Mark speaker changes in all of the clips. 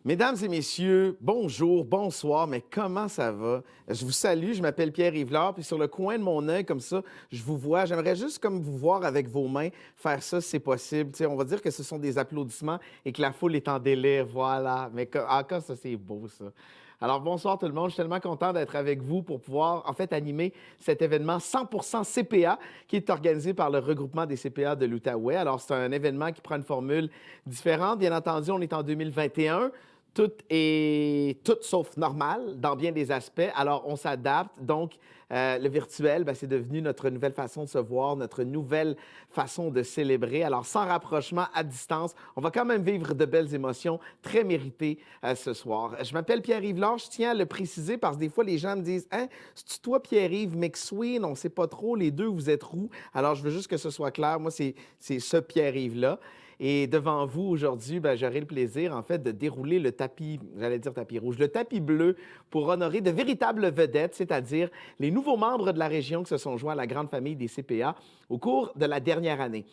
Speaker 1: Mesdames et messieurs, bonjour, bonsoir, mais comment ça va? Je vous salue, je m'appelle Pierre-Yves Lard, puis sur le coin de mon œil, comme ça, je vous vois. J'aimerais juste comme vous voir avec vos mains, faire ça si c'est possible. Tu sais, on va dire que ce sont des applaudissements et que la foule est en délire, voilà. Mais encore, ça, c'est beau, ça. Alors, bonsoir tout le monde. Je suis tellement content d'être avec vous pour pouvoir, en fait, animer cet événement 100% CPA qui est organisé par le regroupement des CPA de l'Outaouais. Alors, c'est un événement qui prend une formule différente. Bien entendu, on est en 2021. Tout est tout sauf normal dans bien des aspects. Alors, on s'adapte. Donc, le virtuel, c'est devenu notre nouvelle façon de se voir, notre nouvelle façon de célébrer. Alors, sans rapprochement, à distance, on va quand même vivre de belles émotions très méritées ce soir. Je m'appelle Pierre-Yves Lard. Je tiens à le préciser parce que des fois, les gens me disent « Hein, c'est-tu toi, Pierre-Yves McSween? On ne sait pas trop. Les deux, vous êtes roux. » Alors, je veux juste que ce soit clair. Moi, c'est ce Pierre-Yves-là. Et devant vous aujourd'hui, j'aurai le plaisir, en fait, de dérouler le tapis, j'allais dire tapis rouge, le tapis bleu pour honorer de véritables vedettes, c'est-à-dire les nouveaux membres de la région qui se sont joints à la grande famille des CPA au cours de la dernière année.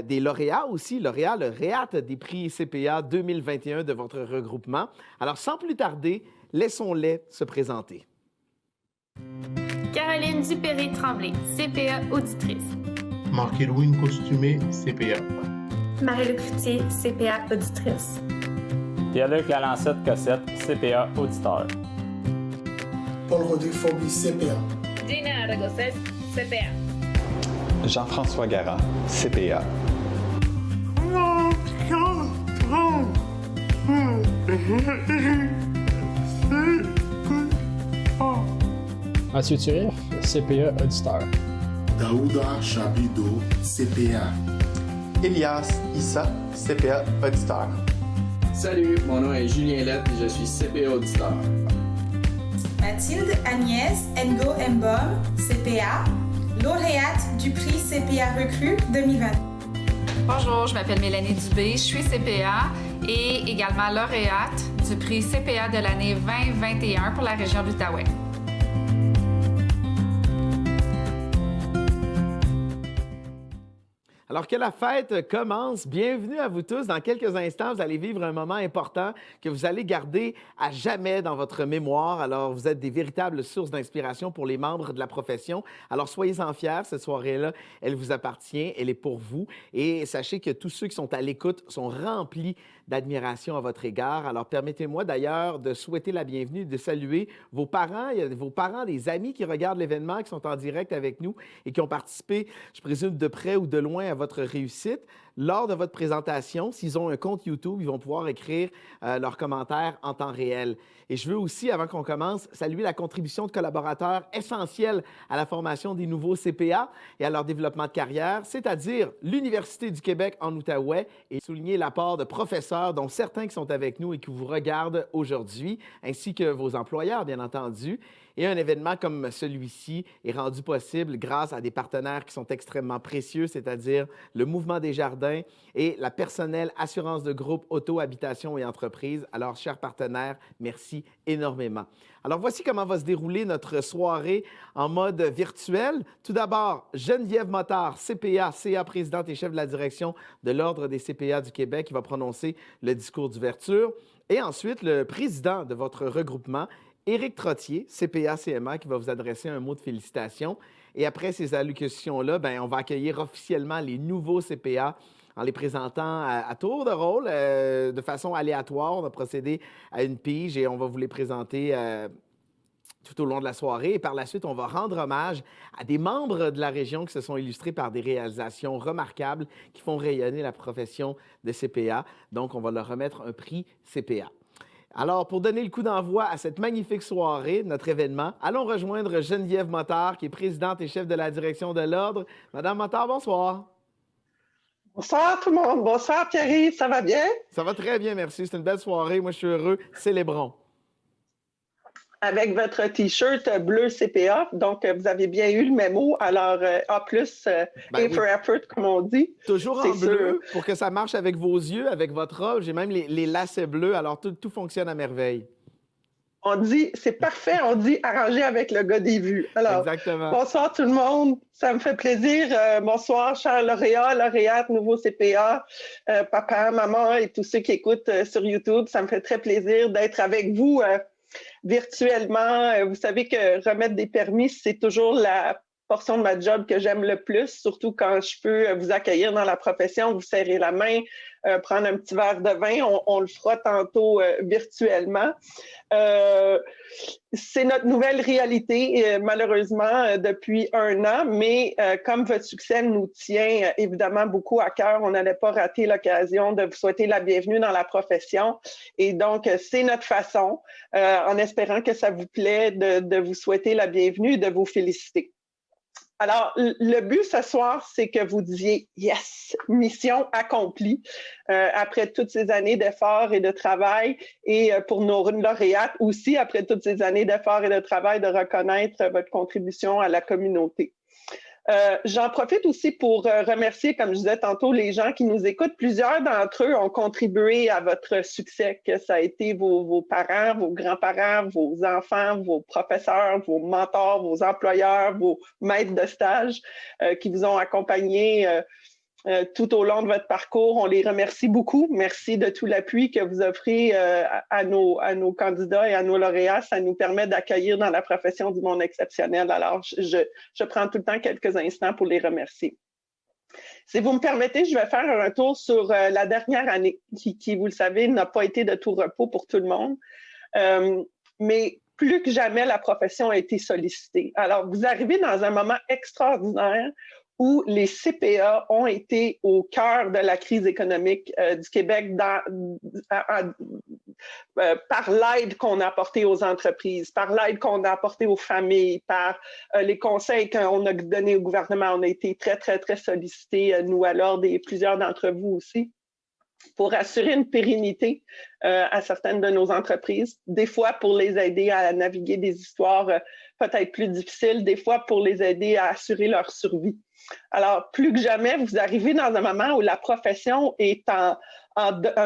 Speaker 1: Des lauréats aussi, le réat des prix CPA 2021 de votre regroupement. Alors, sans plus tarder, laissons-les se présenter.
Speaker 2: Caroline Dupéré-Tremblay, CPA auditrice.
Speaker 3: Marc-Élouine Costumé, CPA.
Speaker 4: Marie-Luc Cloutier, CPA auditrice.
Speaker 5: Pierre-Luc Lalancette-Cossette, CPA auditeur.
Speaker 6: Paul-Rodrigue Fourby, CPA.
Speaker 2: Gina Aragoset, CPA.
Speaker 7: Jean-François Garand, CPA.
Speaker 8: Mathieu Turif, CPA auditeur.
Speaker 6: Daouda Chabido, CPA.
Speaker 7: Elias Issa, CPA auditeur.
Speaker 9: Salut, mon nom est Julien Lett et je suis CPA auditeur.
Speaker 10: Mathilde Agnès Ngo Mbom, CPA, lauréate du prix CPA Recrue 2020.
Speaker 11: Bonjour, je m'appelle Mélanie Dubé, je suis CPA et également lauréate du prix CPA de l'année 2021 pour la région de l'Outaouais.
Speaker 1: Alors que la fête commence, bienvenue à vous tous. Dans quelques instants, vous allez vivre un moment important que vous allez garder à jamais dans votre mémoire. Alors, vous êtes des véritables sources d'inspiration pour les membres de la profession. Alors, soyez-en fiers. Cette soirée-là, elle vous appartient, elle est pour vous. Et sachez que tous ceux qui sont à l'écoute sont remplis d'admiration à votre égard. Alors, permettez-moi d'ailleurs de souhaiter la bienvenue, de saluer vos parents. Il y a vos parents, des amis qui regardent l'événement, qui sont en direct avec nous et qui ont participé, je présume, de près ou de loin à votre réussite. Lors de votre présentation, s'ils ont un compte YouTube, ils vont pouvoir écrire leurs commentaires en temps réel. Et je veux aussi, avant qu'on commence, saluer la contribution de collaborateurs essentiels à la formation des nouveaux CPA et à leur développement de carrière, c'est-à-dire l'Université du Québec en Outaouais, et souligner l'apport de professeurs, dont certains qui sont avec nous et qui vous regardent aujourd'hui, ainsi que vos employeurs, bien entendu. Et un événement comme celui-ci est rendu possible grâce à des partenaires qui sont extrêmement précieux, c'est-à-dire le Mouvement des Jardins et la personnelle assurance de groupe auto, habitation et entreprise. Alors, chers partenaires, merci énormément. Alors, voici comment va se dérouler notre soirée en mode virtuel. Tout d'abord, Geneviève Motard, CPA, CA présidente et chef de la direction de l'Ordre des CPA du Québec, qui va prononcer le discours d'ouverture. Et ensuite, le président de votre regroupement, Éric Trottier, CPA-CMA, qui va vous adresser un mot de félicitations. Et après ces allocutions-là, on va accueillir officiellement les nouveaux CPA en les présentant à tour de rôle, de façon aléatoire. On va procéder à une pige et on va vous les présenter tout au long de la soirée. Et par la suite, on va rendre hommage à des membres de la région qui se sont illustrés par des réalisations remarquables qui font rayonner la profession de CPA. Donc, on va leur remettre un prix CPA. Alors, pour donner le coup d'envoi à cette magnifique soirée, notre événement, allons rejoindre Geneviève Motard, qui est présidente et chef de la direction de l'Ordre. Madame Motard, bonsoir.
Speaker 12: Bonsoir tout le monde. Bonsoir Pierre-Yves, ça va bien?
Speaker 1: Ça va très bien, merci. C'est une belle soirée. Moi, je suis heureux. Célébrons.
Speaker 12: Avec votre T-shirt bleu CPA, donc vous avez bien eu le mémo. Alors, A+, A for effort, comme on dit.
Speaker 1: Toujours en bleu, pour que ça marche avec vos yeux, avec votre robe. J'ai même les lacets bleus, alors tout fonctionne à merveille.
Speaker 12: On dit, c'est parfait, on dit arranger avec le gars des vues. Alors,
Speaker 1: exactement.
Speaker 12: Bonsoir tout le monde, ça me fait plaisir. Bonsoir, chers lauréats, lauréates, nouveaux CPA, papa, maman et tous ceux qui écoutent sur YouTube. Ça me fait très plaisir d'être avec vous virtuellement. Vous savez que remettre des permis, c'est toujours la portion de ma job que j'aime le plus, surtout quand je peux vous accueillir dans la profession, vous serrer la main, prendre un petit verre de vin. On le fera tantôt virtuellement. C'est notre nouvelle réalité, malheureusement, depuis 1 an, mais comme votre succès nous tient évidemment beaucoup à cœur, on n'allait pas rater l'occasion de vous souhaiter la bienvenue dans la profession. Et donc, c'est notre façon, en espérant que ça vous plaît, de vous souhaiter la bienvenue, de vous féliciter. Alors, le but ce soir, c'est que vous disiez « Yes! Mission accomplie » après toutes ces années d'efforts et de travail et pour nos lauréates aussi, après toutes ces années d'efforts et de travail, de reconnaître votre contribution à la communauté. J'en profite aussi pour remercier, comme je disais tantôt, les gens qui nous écoutent. Plusieurs d'entre eux ont contribué à votre succès, que ça a été vos parents, vos grands-parents, vos enfants, vos professeurs, vos mentors, vos employeurs, vos maîtres de stage qui vous ont accompagné tout au long de votre parcours. On les remercie beaucoup. Merci de tout l'appui que vous offrez à nos candidats et à nos lauréats. Ça nous permet d'accueillir dans la profession du monde exceptionnel. Alors, je prends tout le temps quelques instants pour les remercier. Si vous me permettez, je vais faire un retour sur la dernière année qui, vous le savez, n'a pas été de tout repos pour tout le monde. Mais plus que jamais, la profession a été sollicitée. Alors, vous arrivez dans un moment extraordinaire où les CPA ont été au cœur de la crise économique du Québec par l'aide qu'on a apportée aux entreprises, par l'aide qu'on a apportée aux familles, par les conseils qu'on a donnés au gouvernement. On a été très, très, très sollicités, nous à l'ordre et plusieurs d'entre vous aussi, pour assurer une pérennité à certaines de nos entreprises, des fois pour les aider à naviguer des histoires peut-être plus difficiles, des fois pour les aider à assurer leur survie. Alors, plus que jamais, vous arrivez dans un moment où la profession est en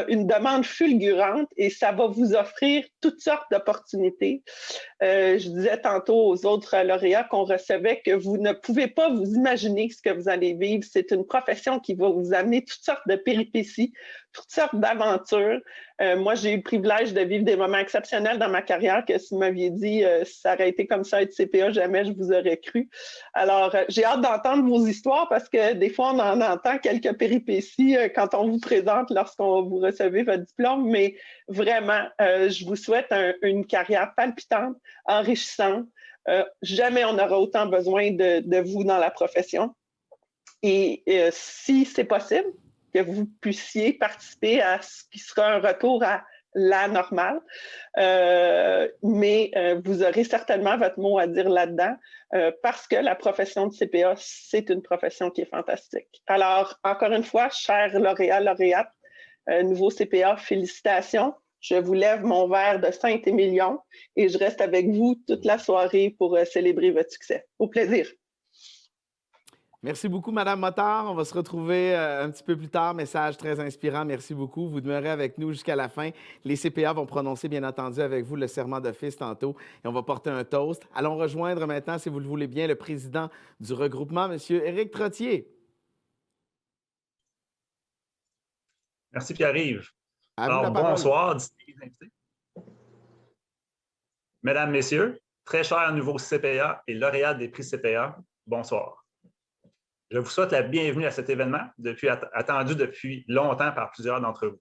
Speaker 12: une demande fulgurante et ça va vous offrir toutes sortes d'opportunités. Je disais tantôt aux autres lauréats qu'on recevait que vous ne pouvez pas vous imaginer ce que vous allez vivre. C'est une profession qui va vous amener toutes sortes de péripéties, toutes sortes d'aventures. Moi, j'ai eu le privilège de vivre des moments exceptionnels dans ma carrière que si vous m'aviez dit ça aurait été comme ça être CPA, jamais je vous aurais cru. Alors, j'ai hâte d'entendre vos histoires parce que des fois, on en entend quelques péripéties quand on vous présente lorsqu'on vous recevez votre diplôme, mais vraiment, je vous souhaite une carrière palpitante, enrichissante. Jamais on n'aura autant besoin de vous dans la profession. Et si c'est possible, que vous puissiez participer à ce qui sera un retour à la normale, mais vous aurez certainement votre mot à dire là-dedans parce que la profession de CPA, c'est une profession qui est fantastique. Alors, encore une fois, chers lauréats, lauréates, nouveau CPA, félicitations. Je vous lève mon verre de Saint-Émilion et je reste avec vous toute la soirée pour célébrer votre succès. Au plaisir.
Speaker 1: Merci beaucoup, Madame Motard. On va se retrouver un petit peu plus tard. Message très inspirant. Merci beaucoup. Vous demeurez avec nous jusqu'à la fin. Les CPA vont prononcer, bien entendu, avec vous le serment d'office tantôt et on va porter un toast. Allons rejoindre maintenant, si vous le voulez bien, le président du regroupement, M. Éric Trottier.
Speaker 13: Merci, Pierre-Yves.
Speaker 1: Alors,
Speaker 13: bonsoir, distingués invités. Mesdames, Messieurs, très chers nouveaux CPA et lauréats des prix CPA, bonsoir. Je vous souhaite la bienvenue à cet événement, attendu depuis longtemps par plusieurs d'entre vous.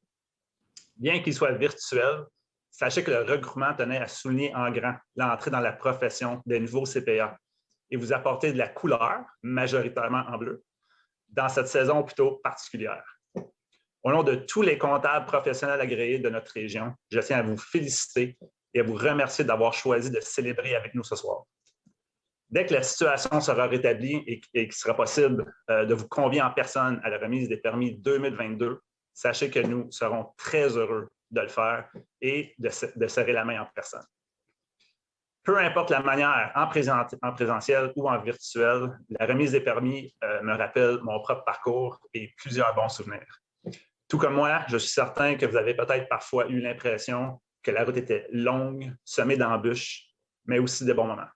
Speaker 13: Bien qu'il soit virtuel, sachez que le regroupement tenait à souligner en grand l'entrée dans la profession des nouveaux CPA et vous apporter de la couleur, majoritairement en bleu, dans cette saison plutôt particulière. Au nom de tous les comptables professionnels agréés de notre région, je tiens à vous féliciter et à vous remercier d'avoir choisi de célébrer avec nous ce soir. Dès que la situation sera rétablie et qu'il sera possible de vous convier en personne à la remise des permis 2022, sachez que nous serons très heureux de le faire et de serrer la main en personne. Peu importe la manière, en présentiel ou en virtuel, la remise des permis me rappelle mon propre parcours et plusieurs bons souvenirs. Tout comme moi, je suis certain que vous avez peut-être parfois eu l'impression que la route était longue, semée d'embûches, mais aussi de bons moments.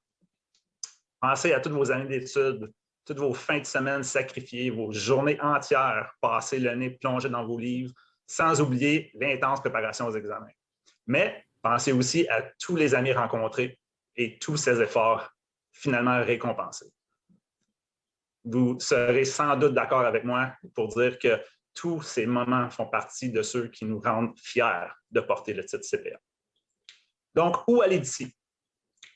Speaker 13: Pensez à toutes vos années d'études, toutes vos fins de semaine sacrifiées, vos journées entières passées le nez plongé dans vos livres, sans oublier l'intense préparation aux examens. Mais pensez aussi à tous les amis rencontrés et tous ces efforts finalement récompensés. Vous serez sans doute d'accord avec moi pour dire que tous ces moments font partie de ceux qui nous rendent fiers de porter le titre CPA. Donc, où aller d'ici?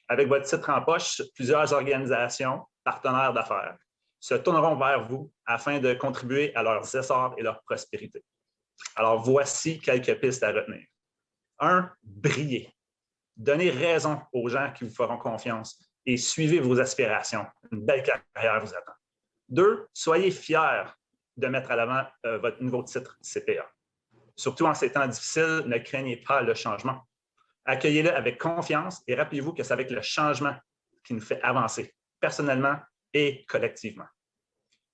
Speaker 13: Avec votre titre en poche, plusieurs organisations, partenaires d'affaires, se tourneront vers vous afin de contribuer à leurs essors et leur prospérité. Alors, voici quelques pistes à retenir. 1. Brillez. Donnez raison aux gens qui vous feront confiance et suivez vos aspirations. Une belle carrière vous attend. 2. Soyez fiers de mettre à l'avant votre nouveau titre CPA. Surtout en ces temps difficiles, ne craignez pas le changement. Accueillez-le avec confiance et rappelez-vous que c'est avec le changement qui nous fait avancer, personnellement et collectivement.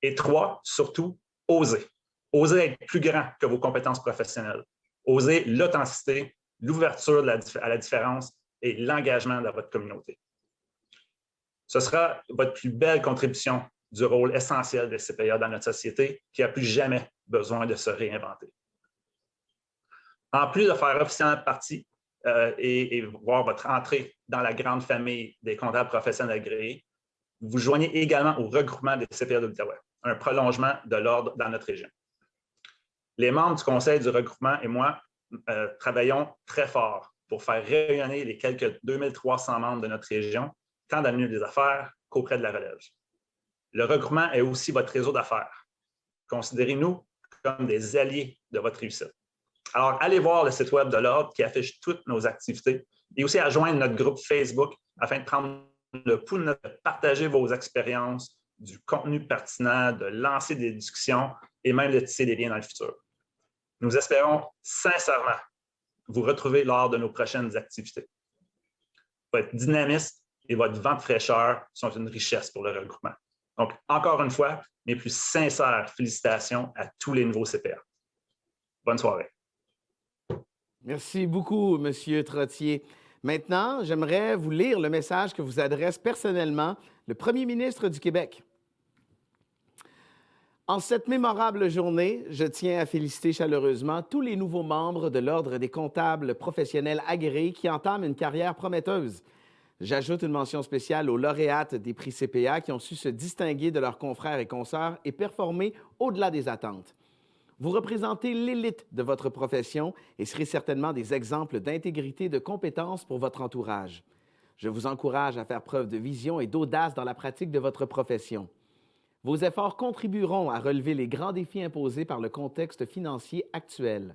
Speaker 13: Et 3, surtout, osez. Osez être plus grand que vos compétences professionnelles. Osez l'authenticité, l'ouverture à la différence et l'engagement dans votre communauté. Ce sera votre plus belle contribution du rôle essentiel des CPA dans notre société qui n'a plus jamais besoin de se réinventer. En plus de faire officiellement partie et voir votre entrée dans la grande famille des comptables professionnels agréés, vous joignez également au regroupement des CPA de l'Outaouais, un prolongement de l'ordre dans notre région. Les membres du conseil du regroupement et moi travaillons très fort pour faire rayonner les quelques 2300 membres de notre région, tant dans le milieu des affaires qu'auprès de la relève. Le regroupement est aussi votre réseau d'affaires. Considérez-nous comme des alliés de votre réussite. Alors, allez voir le site web de l'Ordre qui affiche toutes nos activités et aussi à joindre notre groupe Facebook afin de prendre le pouls de partager vos expériences, du contenu pertinent, de lancer des discussions et même de tisser des liens dans le futur. Nous espérons sincèrement vous retrouver lors de nos prochaines activités. Votre dynamisme et votre vent de fraîcheur sont une richesse pour le regroupement. Donc, encore une fois, mes plus sincères félicitations à tous les nouveaux CPA. Bonne soirée.
Speaker 1: Merci beaucoup, M. Trottier. Maintenant, j'aimerais vous lire le message que vous adresse personnellement le Premier ministre du Québec. En cette mémorable journée, je tiens à féliciter chaleureusement tous les nouveaux membres de l'Ordre des comptables professionnels agréés qui entament une carrière prometteuse. J'ajoute une mention spéciale aux lauréates des prix CPA qui ont su se distinguer de leurs confrères et consoeurs et performer au-delà des attentes. Vous représentez l'élite de votre profession et serez certainement des exemples d'intégrité et de compétence pour votre entourage. Je vous encourage à faire preuve de vision et d'audace dans la pratique de votre profession. Vos efforts contribueront à relever les grands défis imposés par le contexte financier actuel.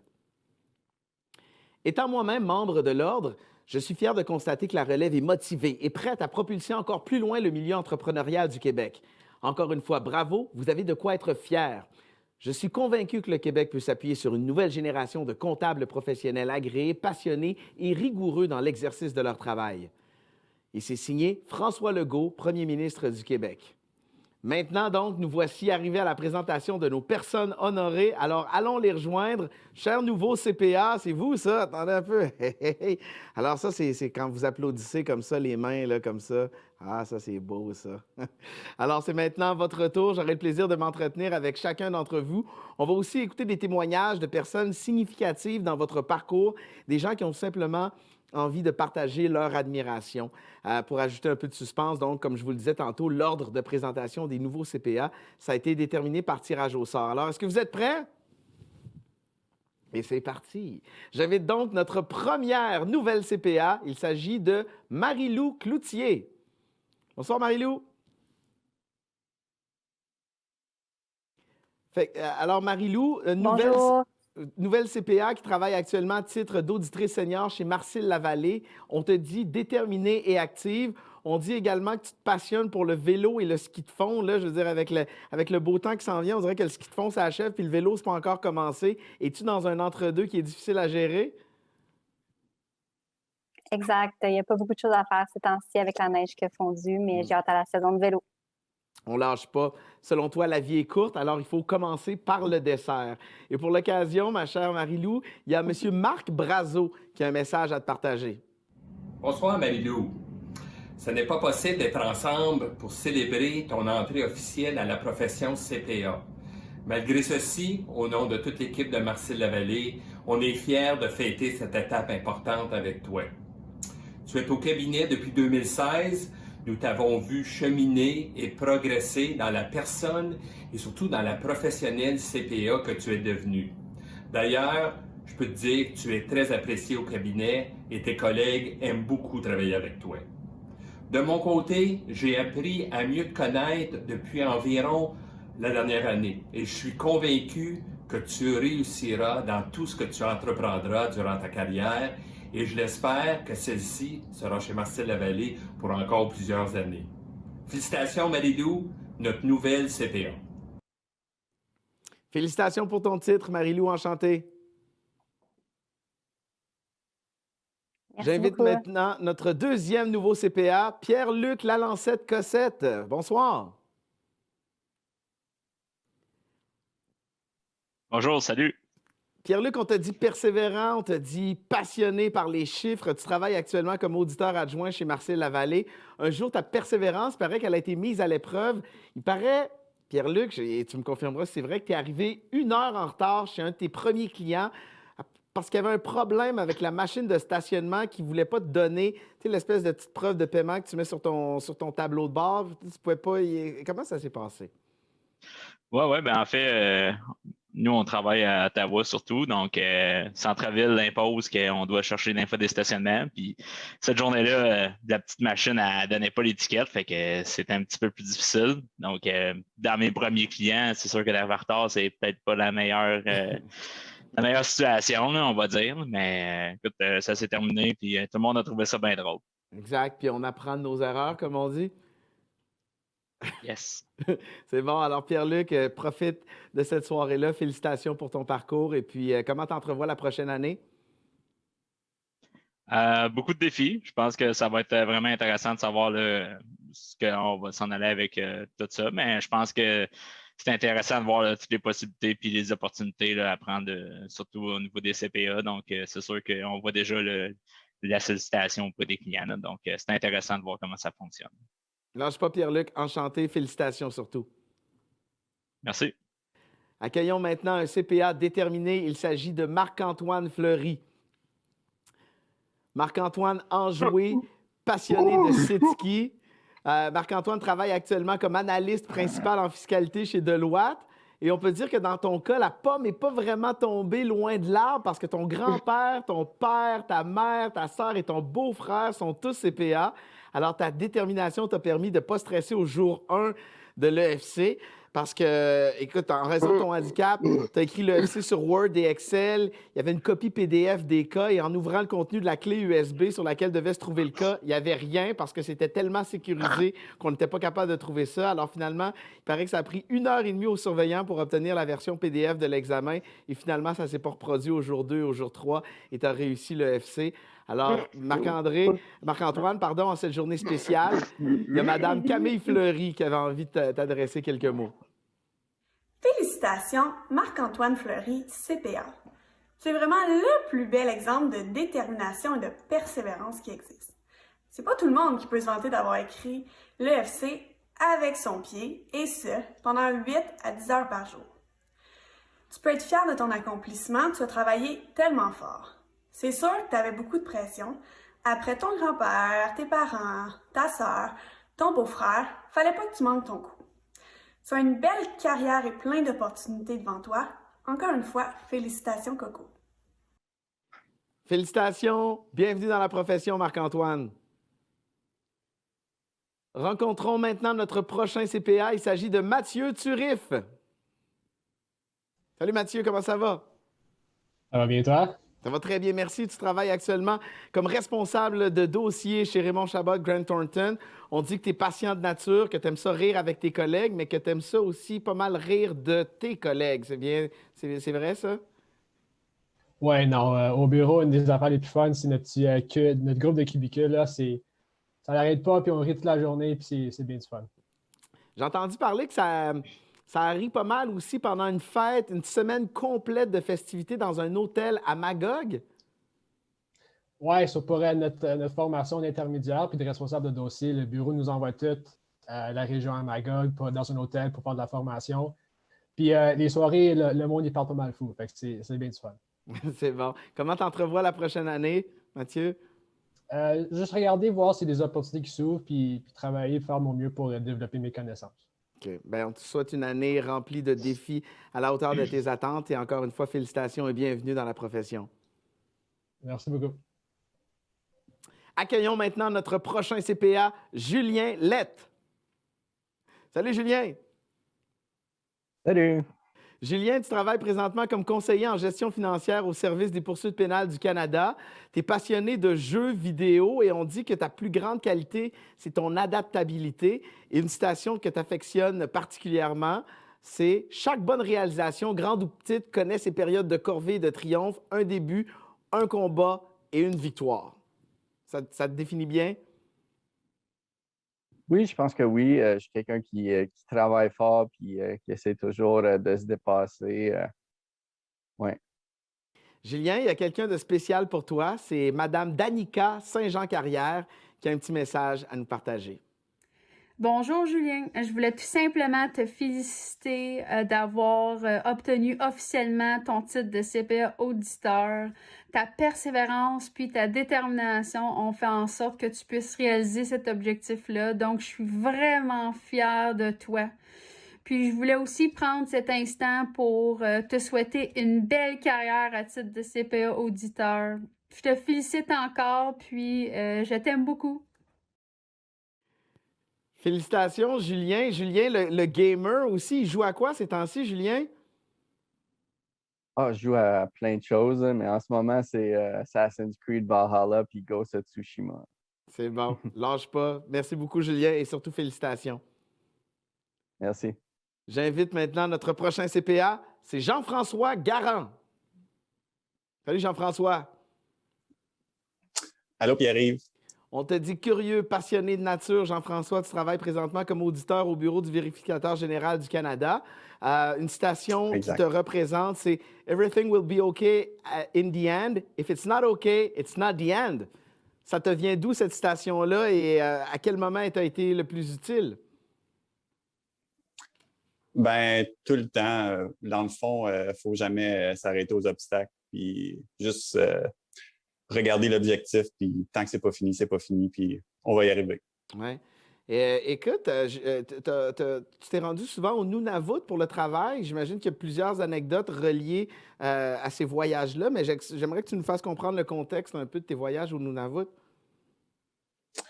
Speaker 1: Étant moi-même membre de l'Ordre, je suis fier de constater que la relève est motivée et prête à propulser encore plus loin le milieu entrepreneurial du Québec. Encore une fois, bravo, vous avez de quoi être fier. Je suis convaincu que le Québec peut s'appuyer sur une nouvelle génération de comptables professionnels agréés, passionnés et rigoureux dans l'exercice de leur travail. Et c'est signé François Legault, Premier ministre du Québec. Maintenant, donc, nous voici arrivés à la présentation de nos personnes honorées. Alors, allons les rejoindre. Chers nouveaux CPA, c'est vous, ça? Attendez un peu. Alors, ça, c'est quand vous applaudissez comme ça, les mains, là, comme ça. Ah, ça, c'est beau, ça. Alors, c'est maintenant votre tour. J'aurai le plaisir de m'entretenir avec chacun d'entre vous. On va aussi écouter des témoignages de personnes significatives dans votre parcours, des gens qui ont simplement envie de partager leur admiration. Pour ajouter un peu de suspense, donc, comme je vous le disais tantôt, l'ordre de présentation des nouveaux CPA, ça a été déterminé par tirage au sort. Alors, est-ce que vous êtes prêts? Et c'est parti. J'invite donc notre première nouvelle CPA. Il s'agit de Marie-Lou Cloutier. Bonsoir, Marie-Lou. Alors, Marie-Lou, nouvelle CPA qui travaille actuellement à titre d'auditrice senior chez Marcille-Lavallée. On te dit déterminée et active. On dit également que tu te passionnes pour le vélo et le ski de fond. Là, je veux dire, avec le beau temps qui s'en vient, on dirait que le ski de fond s'achève puis le vélo, c'est pas encore commencé. Es-tu dans un entre-deux qui est difficile à gérer?
Speaker 14: Exact. Il n'y a pas beaucoup de choses à faire ces temps-ci avec la neige qui a fondu, mais j'ai hâte à la saison de vélo.
Speaker 1: On lâche pas. Selon toi, la vie est courte, alors il faut commencer par le dessert. Et pour l'occasion, ma chère Marie-Lou, il y a M. Marc Brazo qui a un message à te partager.
Speaker 14: Bonsoir, Marie-Lou. Ce n'est pas possible d'être ensemble pour célébrer ton entrée officielle à la profession CPA. Malgré ceci, au nom de toute l'équipe de Marcille-Lavallée, on est fiers de fêter cette étape importante avec toi. Tu es au cabinet depuis 2016. Nous t'avons vu cheminer et progresser dans la personne et surtout dans la professionnelle CPA que tu es devenue. D'ailleurs, je peux te dire que tu es très apprécié au cabinet et tes collègues aiment beaucoup travailler avec toi. De mon côté, j'ai appris à mieux te connaître depuis environ la dernière année et je suis convaincu que tu réussiras dans tout ce que tu entreprendras durant ta carrière et je l'espère que celle-ci sera chez Marcille-Lavallée pour encore plusieurs années. Félicitations, Marie-Lou, notre nouvelle CPA.
Speaker 1: Félicitations pour ton titre, Marie-Lou, enchantée. J'invite maintenant notre deuxième nouveau CPA, Pierre-Luc Lalancette-Cossette. Bonsoir.
Speaker 15: Bonjour, salut.
Speaker 1: Pierre-Luc, on t'a dit persévérant, on t'a dit passionné par les chiffres. Tu travailles actuellement comme auditeur adjoint chez Marcille-Lavallée. Un jour, ta persévérance, il paraît qu'elle a été mise à l'épreuve. Il paraît, Pierre-Luc, et tu me confirmeras si c'est vrai, que tu es arrivé 1 heure en retard chez un de tes premiers clients parce qu'il y avait un problème avec la machine de stationnement qui ne voulait pas te donner l'espèce de petite preuve de paiement que tu mets sur ton tableau de bord. Tu pouvais pas Comment ça s'est passé?
Speaker 15: Oui, ben en fait, nous, on travaille à Ottawa surtout. Donc, Centre-Ville impose qu'on doit chercher l'info des stationnements. Puis, cette journée-là, la petite machine, elle ne donnait pas l'étiquette. Fait que c'était un petit peu plus difficile. Donc, dans mes premiers clients, c'est sûr que d'arriver en retard, c'est peut-être pas la meilleure situation, là, on va dire. Mais écoute, ça s'est terminé. Puis, tout le monde a trouvé ça bien drôle.
Speaker 1: Exact. Puis, on apprend de nos erreurs, comme on dit.
Speaker 15: Yes.
Speaker 1: C'est bon. Alors, Pierre-Luc, profite de cette soirée-là. Félicitations pour ton parcours. Et puis, comment t'entrevois la prochaine année?
Speaker 15: Beaucoup de défis. Je pense que ça va être vraiment intéressant de savoir ce qu'on va s'en aller avec tout ça. Mais je pense que c'est intéressant de voir toutes les possibilités et les opportunités là, à prendre, surtout au niveau des CPA. Donc, c'est sûr qu'on voit déjà la sollicitation auprès des clients. Là. Donc, c'est intéressant de voir comment ça fonctionne.
Speaker 1: Lâche pas, Pierre-Luc. Enchanté. Félicitations surtout.
Speaker 15: Merci.
Speaker 1: Accueillons maintenant un CPA déterminé. Il s'agit de Marc-Antoine Fleury. Marc-Antoine enjoué, passionné de sit-ski. Marc-Antoine travaille actuellement comme analyste principal en fiscalité chez Deloitte. Et on peut dire que dans ton cas, la pomme n'est pas vraiment tombée loin de l'arbre parce que ton grand-père, ton père, ta mère, ta sœur et ton beau-frère sont tous CPA. Alors, ta détermination t'a permis de ne pas stresser au jour 1 de l'EFC parce que, écoute, en raison de ton handicap, tu as écrit l'EFC sur Word et Excel. Il y avait une copie PDF des cas et en ouvrant le contenu de la clé USB sur laquelle devait se trouver le cas, il n'y avait rien parce que c'était tellement sécurisé qu'on n'était pas capable de trouver ça. Alors, finalement, il paraît que ça a pris 1h30 au surveillant pour obtenir la version PDF de l'examen et finalement, ça ne s'est pas reproduit au jour 2, au jour 3 et tu as réussi l'EFC. Alors, Marc-Antoine, en cette journée spéciale, il y a Mme Camille Fleury qui avait envie de t'adresser quelques mots.
Speaker 4: Félicitations, Marc-Antoine Fleury, CPA. C'est vraiment le plus bel exemple de détermination et de persévérance qui existe. C'est pas tout le monde qui peut se vanter d'avoir écrit l'EFC avec son pied, et ce, pendant 8 à 10 heures par jour. Tu peux être fier de ton accomplissement, tu as travaillé tellement fort. C'est sûr que tu avais beaucoup de pression. Après ton grand-père, tes parents, ta sœur, ton beau-frère, fallait pas que tu manques ton coup. Tu as une belle carrière et plein d'opportunités devant toi. Encore une fois, félicitations, Coco.
Speaker 1: Félicitations. Bienvenue dans la profession, Marc-Antoine. Rencontrons maintenant notre prochain CPA. Il s'agit de Mathieu Turif. Salut Mathieu, comment ça va?
Speaker 8: Ça va bien, toi?
Speaker 1: Ça va très bien, merci. Tu travailles actuellement comme responsable de dossier chez Raymond Chabot Grant Thornton. On dit que tu es patient de nature, que tu aimes ça rire avec tes collègues, mais que tu aimes ça aussi pas mal rire de tes collègues. C'est bien, c'est vrai ça?
Speaker 8: Ouais, non. Au bureau, une des affaires les plus fun, c'est notre groupe de cubicules. Là, ça n'arrête pas, puis on rit toute la journée, puis c'est bien du fun.
Speaker 1: J'ai entendu parler que ça arrive pas mal aussi pendant une fête, une semaine complète de festivités dans un hôtel à Magog.
Speaker 8: Oui, ça pourrait être notre formation d'intermédiaire puis de responsable de dossier. Le bureau nous envoie toutes à la région à Magog, dans un hôtel pour faire de la formation. Puis les soirées, le monde, il parle pas mal fou. Fait que c'est bien du fun.
Speaker 1: C'est bon. Comment t'entrevois la prochaine année, Mathieu?
Speaker 8: Juste regarder, voir s'il y a des opportunités qui s'ouvrent, puis travailler, faire mon mieux pour développer mes connaissances.
Speaker 1: OK. Bien, on te souhaite une année remplie de défis à la hauteur de tes attentes. Et encore une fois, félicitations et bienvenue dans la profession.
Speaker 8: Merci beaucoup.
Speaker 1: Accueillons maintenant notre prochain CPA, Julien Lett. Salut, Julien.
Speaker 16: Salut.
Speaker 1: Julien, tu travailles présentement comme conseiller en gestion financière au service des poursuites pénales du Canada. Tu es passionné de jeux vidéo et on dit que ta plus grande qualité, c'est ton adaptabilité. Et une citation que tu affectionnes particulièrement, c'est « Chaque bonne réalisation, grande ou petite, connaît ses périodes de corvée et de triomphe, un début, un combat et une victoire. » Ça te définit bien?
Speaker 16: Oui, je pense que oui. Je suis quelqu'un qui travaille fort et qui essaie toujours de se dépasser. Oui.
Speaker 1: Julien, il y a quelqu'un de spécial pour toi. C'est Madame Danica Saint-Jean-Carrière qui a un petit message à nous partager.
Speaker 17: Bonjour Julien, je voulais tout simplement te féliciter d'avoir obtenu officiellement ton titre de CPA auditeur. Ta persévérance puis ta détermination ont fait en sorte que tu puisses réaliser cet objectif-là. Donc, je suis vraiment fière de toi. Puis, je voulais aussi prendre cet instant pour te souhaiter une belle carrière à titre de CPA auditeur. Je te félicite encore, puis je t'aime beaucoup.
Speaker 1: Félicitations, Julien. Julien, le gamer aussi, il joue à quoi ces temps-ci, Julien?
Speaker 16: Je joue à plein de choses, mais en ce moment, c'est Assassin's Creed Valhalla puis Ghost of Tsushima.
Speaker 1: C'est bon. Lâche pas. Merci beaucoup, Julien, et surtout félicitations.
Speaker 16: Merci.
Speaker 1: J'invite maintenant notre prochain CPA, c'est Jean-François Garand. Salut, Jean-François.
Speaker 18: Allô, Pierre-Yves.
Speaker 1: On te dit curieux, passionné de nature, Jean-François. Tu travailles présentement comme auditeur au bureau du vérificateur général du Canada. Une citation qui te représente, c'est « Everything will be okay in the end. If it's not okay, it's not the end ». Ça te vient d'où, cette citation-là, et à quel moment elle t'a été le plus utile?
Speaker 18: Ben, tout le temps. Dans le fond, il ne faut jamais s'arrêter aux obstacles. Puis juste regarder l'objectif, puis tant que c'est pas fini, puis on va y arriver.
Speaker 1: Oui. Écoute, tu t'es rendu souvent au Nunavut pour le travail. J'imagine qu'il y a plusieurs anecdotes reliées à ces voyages-là, mais j'aimerais que tu nous fasses comprendre le contexte un peu de tes voyages au Nunavut.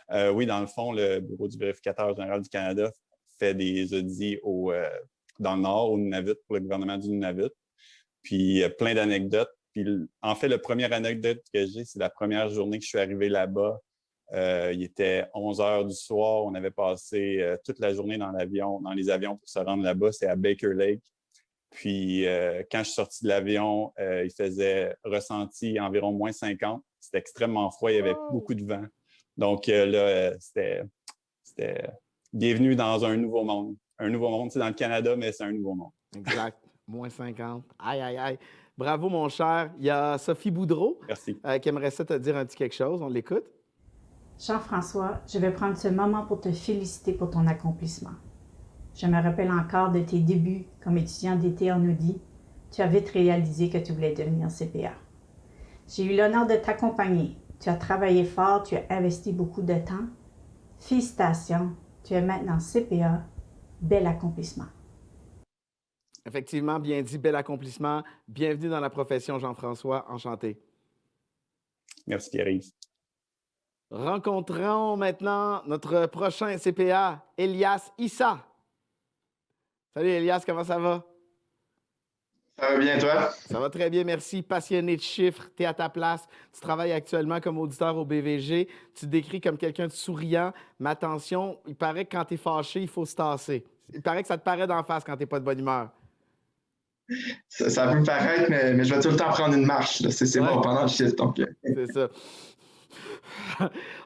Speaker 18: Oui, dans le fond, le bureau du vérificateur général du Canada fait des audits dans le nord, au Nunavut, pour le gouvernement du Nunavut. Puis plein d'anecdotes. Puis en fait, la première anecdote que j'ai, c'est la première journée que je suis arrivé là-bas. Il était 11 heures du soir. On avait passé toute la journée dans les avions pour se rendre là-bas. C'est à Baker Lake. Puis quand je suis sorti de l'avion, il faisait ressenti environ moins 50. C'était extrêmement froid. Il y avait beaucoup de vent. Donc là, c'était bienvenue dans un nouveau monde. Un nouveau monde, c'est dans le Canada, mais c'est un nouveau monde.
Speaker 1: Exact. Moins 50. Aïe, aïe, aïe. Bravo, mon cher. Il y a Sophie Boudreau qui aimerait ça te dire un petit quelque chose. On l'écoute.
Speaker 19: Jean-François, je vais prendre ce moment pour te féliciter pour ton accomplissement. Je me rappelle encore de tes débuts comme étudiant d'été en Audi. Tu as vite réalisé que tu voulais devenir CPA. J'ai eu l'honneur de t'accompagner. Tu as travaillé fort, tu as investi beaucoup de temps. Félicitations, tu es maintenant CPA. Bel accomplissement.
Speaker 1: Effectivement, bien dit, bel accomplissement. Bienvenue dans la profession, Jean-François. Enchanté.
Speaker 18: Merci, Pierre-Yves.
Speaker 1: Rencontrons maintenant notre prochain CPA, Elias Issa. Salut, Elias, comment ça va?
Speaker 20: Ça va bien, toi?
Speaker 1: Ça va très bien, merci. Passionné de chiffres, tu es à ta place. Tu travailles actuellement comme auditeur au BVG. Tu te décris comme quelqu'un de souriant. Mais attention, il paraît que quand tu es fâché, il faut se tasser. Il paraît que ça te paraît d'en face quand tu n'es pas de bonne humeur.
Speaker 20: Ça peut me paraître, mais je vais tout le temps prendre une marche. C'est bon pendant le shift. Donc...
Speaker 1: C'est ça.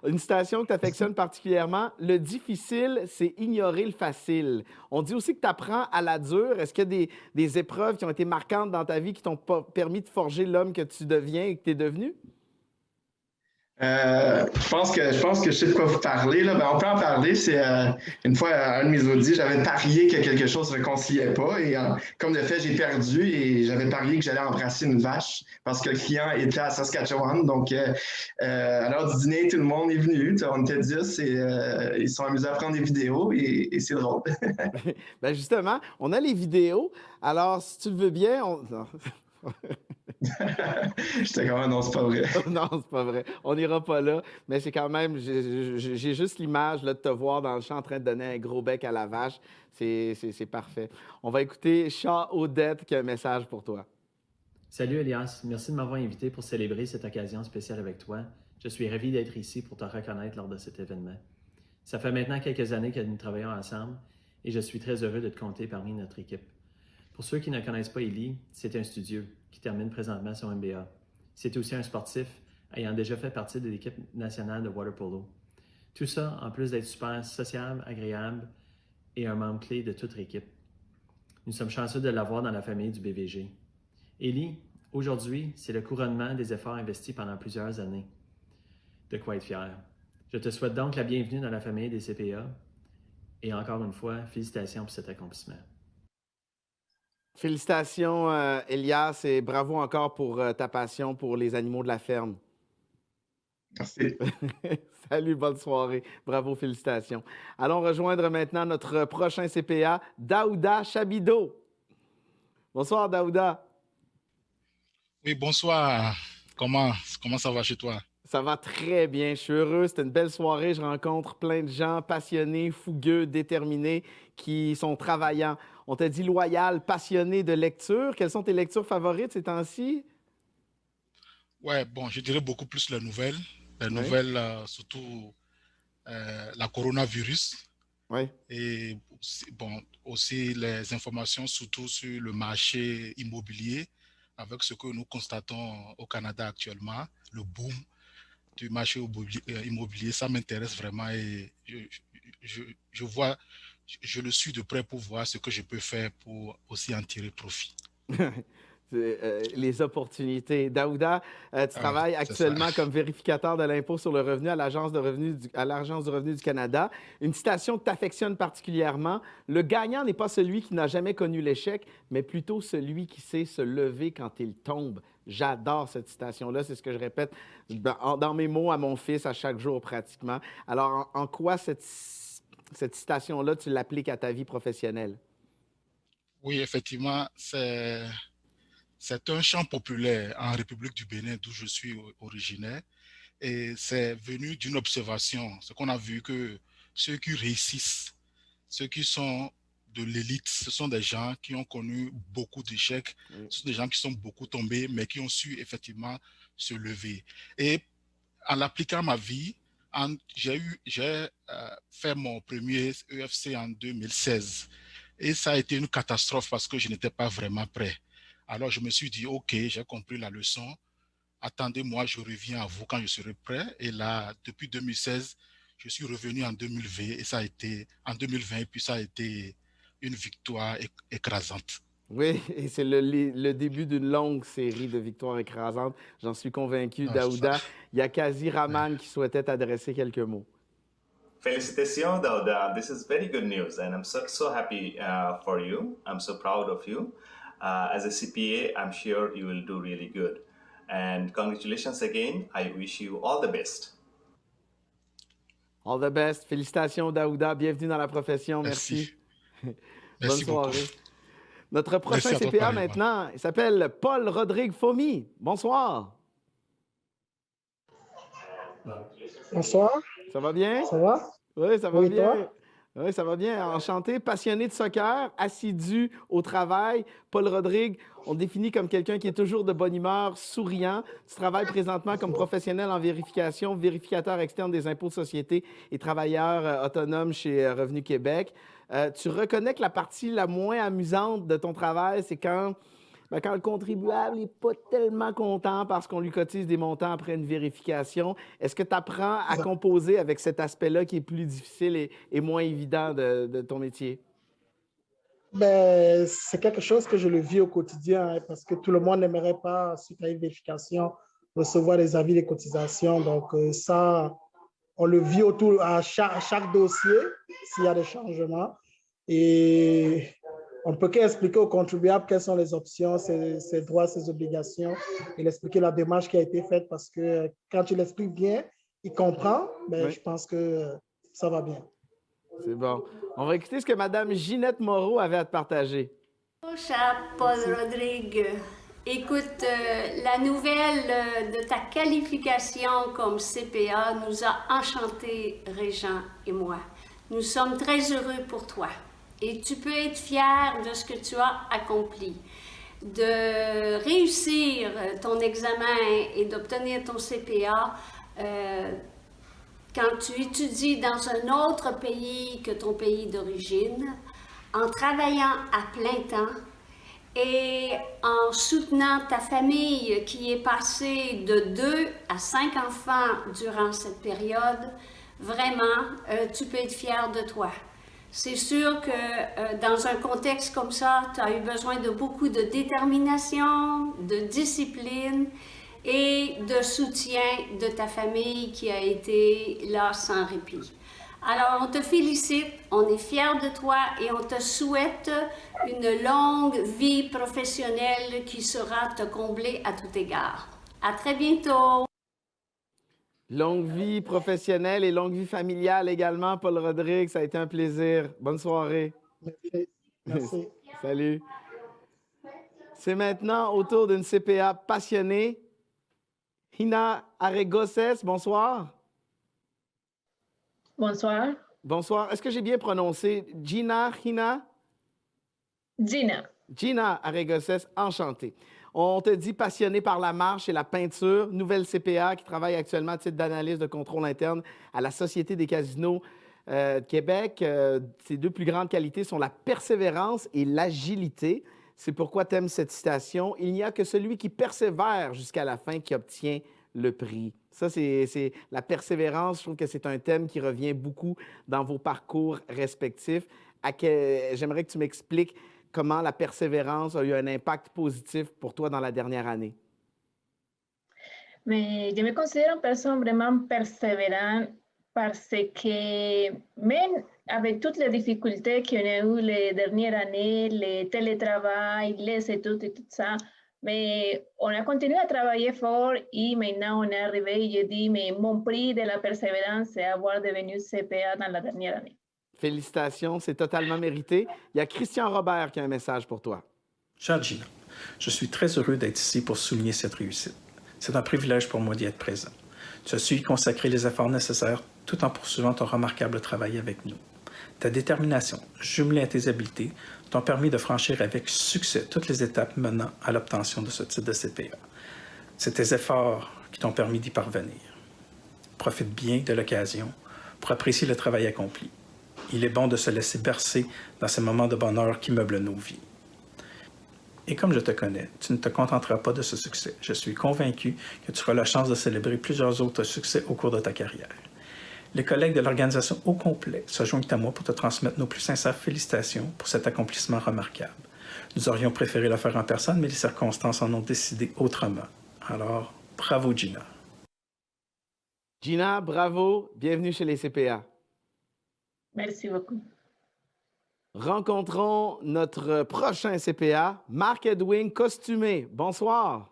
Speaker 1: Une citation que tu affectionnes particulièrement. Le difficile, c'est ignorer le facile. On dit aussi que tu apprends à la dure. Est-ce qu'il y a des épreuves qui ont été marquantes dans ta vie qui t'ont permis de forger l'homme que tu deviens et que tu es devenu?
Speaker 20: Je pense que je sais de quoi vous parlez. Là. Ben, on peut en parler. C'est une fois, à un de mes audits, j'avais parié que quelque chose ne se réconciliait pas. Et comme de fait, j'ai perdu et j'avais parié que j'allais embrasser une vache parce que le client était à Saskatchewan. Donc, à l'heure du dîner, tout le monde est venu. On était 10 et ils se sont amusés à prendre des vidéos et c'est drôle.
Speaker 1: Ben justement, on a les vidéos. Alors, si tu le veux bien,
Speaker 20: J'étais quand même, non, c'est pas vrai.
Speaker 1: Non, c'est pas vrai. On n'ira pas là. Mais c'est quand même, j'ai juste l'image là, de te voir dans le champ en train de donner un gros bec à la vache. C'est parfait. On va écouter Chat Odette qui a un message pour toi.
Speaker 21: Salut Elias, merci de m'avoir invité pour célébrer cette occasion spéciale avec toi. Je suis ravi d'être ici pour te reconnaître lors de cet événement. Ça fait maintenant quelques années que nous travaillons ensemble et je suis très heureux de te compter parmi notre équipe. Pour ceux qui ne connaissent pas Élie, c'est un studieux qui termine présentement son MBA. C'est aussi un sportif ayant déjà fait partie de l'équipe nationale de water polo. Tout ça, en plus d'être super sociable, agréable et un membre clé de toute l'équipe. Nous sommes chanceux de l'avoir dans la famille du BVG. Élie, aujourd'hui, c'est le couronnement des efforts investis pendant plusieurs années. De quoi être fier. Je te souhaite donc la bienvenue dans la famille des CPA et encore une fois, félicitations pour cet accomplissement.
Speaker 1: Félicitations, Elias, et bravo encore pour ta passion pour les animaux de la ferme.
Speaker 20: Merci.
Speaker 1: Salut, bonne soirée. Bravo, félicitations. Allons rejoindre maintenant notre prochain CPA, Daouda Chabido. Bonsoir, Daouda.
Speaker 22: Oui, bonsoir. Comment ça va chez toi?
Speaker 1: Ça va très bien. Je suis heureux. C'était une belle soirée. Je rencontre plein de gens passionnés, fougueux, déterminés, qui sont travaillants. On t'a dit loyal, passionné de lecture. Quelles sont tes lectures favorites ces temps-ci?
Speaker 22: Ouais, bon, je dirais beaucoup plus les nouvelles. Les nouvelles, surtout la coronavirus.
Speaker 1: Oui.
Speaker 22: Et bon, aussi les informations, surtout sur le marché immobilier, avec ce que nous constatons au Canada actuellement, le boom du marché immobilier. Ça m'intéresse vraiment et je le suis de près pour voir ce que je peux faire pour aussi en tirer profit.
Speaker 1: Les opportunités. Daouda, tu travailles actuellement comme vérificateur de l'impôt sur le revenu à l'Agence du revenu du Canada. Une citation que tu affectionnes particulièrement. Le gagnant n'est pas celui qui n'a jamais connu l'échec, mais plutôt celui qui sait se lever quand il tombe. J'adore cette citation-là. C'est ce que je répète dans mes mots à mon fils à chaque jour pratiquement. Alors, en quoi cette citation-là, tu l'appliques à ta vie professionnelle?
Speaker 22: Oui, effectivement, c'est un chant populaire en République du Bénin, d'où je suis originaire. Et c'est venu d'une observation. Ce qu'on a vu que ceux qui réussissent, ceux qui sont de l'élite, ce sont des gens qui ont connu beaucoup d'échecs, ce sont des gens qui sont beaucoup tombés, mais qui ont su effectivement se lever. Et en l'appliquant à ma vie, j'ai fait mon premier UFC en 2016. Et ça a été une catastrophe parce que je n'étais pas vraiment prêt. Alors, je me suis dit, OK, j'ai compris la leçon. Attendez-moi, je reviens à vous quand je serai prêt. Et là, depuis 2016, je suis revenu en 2020 et ça a été en 2020 et puis ça a été une victoire écrasante.
Speaker 1: Oui, et c'est le début d'une longue série de victoires écrasantes. J'en suis convaincu, Daouda. Il y a Kazi Rahman qui souhaitait t'adresser quelques mots.
Speaker 23: Félicitations, Daouda. This is very good news, and I'm so happy for you. I'm so proud of you. As a CPA, I'm sure you will do really good. And congratulations again. I wish you all the best.
Speaker 1: All the best. Félicitations, Daouda. Bienvenue dans la profession. Merci. Bonne soirée. Beaucoup. Notre prochain CPA maintenant, il s'appelle Paul-Rodrigue Fomy. Bonsoir.
Speaker 24: Bonsoir.
Speaker 1: Ça va bien?
Speaker 24: Ça va?
Speaker 1: Oui, ça va bien.
Speaker 24: Toi?
Speaker 1: Oui, ça va bien. Enchanté, passionné de soccer, assidu au travail. Paul-Rodrigue, on définit comme quelqu'un qui est toujours de bonne humeur, souriant. Tu travailles présentement comme professionnel en vérification, vérificateur externe des impôts de société et travailleur autonome chez Revenu Québec. Tu reconnais que la partie la moins amusante de ton travail, c'est quand ben, quand le contribuable n'est pas tellement content parce qu'on lui cotise des montants après une vérification, est-ce que tu apprends à composer avec cet aspect-là qui est plus difficile et moins évident de ton métier?
Speaker 24: Ben, c'est quelque chose que je le vis au quotidien hein, parce que tout le monde n'aimerait pas, suite à une vérification, recevoir des avis de cotisation. Donc, ça, on le vit autour à chaque dossier s'il y a des changements. Et on ne peut qu'expliquer aux contribuables quelles sont les options, ses droits, ses obligations et l'expliquer la démarche qui a été faite parce que quand tu l'expliques bien, il comprend. Ben, je pense que ça va bien.
Speaker 1: C'est bon. On va écouter ce que Mme Ginette Moreau avait à te partager.
Speaker 2: Bonjour, cher Paul Rodrigue. Écoute, la nouvelle de ta qualification comme CPA nous a enchantés, Régent et moi. Nous sommes très heureux pour toi et tu peux être fier de ce que tu as accompli. De réussir ton examen et d'obtenir ton CPA, quand tu étudies dans un autre pays que ton pays d'origine, en travaillant à plein temps et en soutenant ta famille qui est passée de 2 à 5 enfants durant cette période, vraiment, tu peux être fier de toi. C'est sûr que dans un contexte comme ça, tu as eu besoin de beaucoup de détermination, de discipline et de soutien de ta famille qui a été là sans répit. Alors, on te félicite, on est fiers de toi et on te souhaite une longue vie professionnelle qui sera te combler à tout égard. À très bientôt!
Speaker 1: Longue vie professionnelle et longue vie familiale également, Paul Rodrigue. Ça a été un plaisir. Bonne soirée.
Speaker 24: Merci.
Speaker 1: Salut. C'est maintenant au tour d'une CPA passionnée. Hina Aregoses, bonsoir.
Speaker 3: Bonsoir.
Speaker 1: Bonsoir. Est-ce que j'ai bien prononcé Hina? Gina Aregoses, enchantée. On te dit passionnée par la marche et la peinture, nouvelle CPA qui travaille actuellement à titre d'analyste de contrôle interne à la Société des casinos de Québec. Ses deux plus grandes qualités sont la persévérance et l'agilité. C'est pourquoi tu aimes cette citation. Il n'y a que celui qui persévère jusqu'à la fin qui obtient le prix. Ça, c'est la persévérance. Je trouve que c'est un thème qui revient beaucoup dans vos parcours respectifs. J'aimerais que tu m'expliques comment la persévérance a eu un impact positif pour toi dans la dernière année.
Speaker 3: Mais je me considère une personne vraiment persévérante parce que même avec toutes les difficultés qu'on a eues les dernières années, le télétravail, les études et tout ça, mais on a continué à travailler fort et maintenant on est arrivé et je dis, mais mon prix de la persévérance, c'est avoir devenu CPA dans la dernière année.
Speaker 1: Félicitations, c'est totalement mérité. Il y a Christian Robert qui a un message pour toi.
Speaker 5: Chère Gina, je suis très heureux d'être ici pour souligner cette réussite. C'est un privilège pour moi d'y être présent. Tu as su y consacrer les efforts nécessaires tout en poursuivant ton remarquable travail avec nous. Ta détermination, jumelée à tes habiletés, t'ont permis de franchir avec succès toutes les étapes menant à l'obtention de ce titre de CPA. C'est tes efforts qui t'ont permis d'y parvenir. Profite bien de l'occasion pour apprécier le travail accompli. Il est bon de se laisser bercer dans ces moments de bonheur qui meublent nos vies. Et comme je te connais, tu ne te contenteras pas de ce succès. Je suis convaincu que tu auras la chance de célébrer plusieurs autres succès au cours de ta carrière. Les collègues de l'organisation au complet se joignent à moi pour te transmettre nos plus sincères félicitations pour cet accomplissement remarquable. Nous aurions préféré le faire en personne, mais les circonstances en ont décidé autrement. Alors, bravo Gina.
Speaker 1: Gina, bravo. Bienvenue chez les CPA.
Speaker 3: Merci beaucoup.
Speaker 1: Rencontrons notre prochain CPA, Marc-Edwin Costumé. Bonsoir.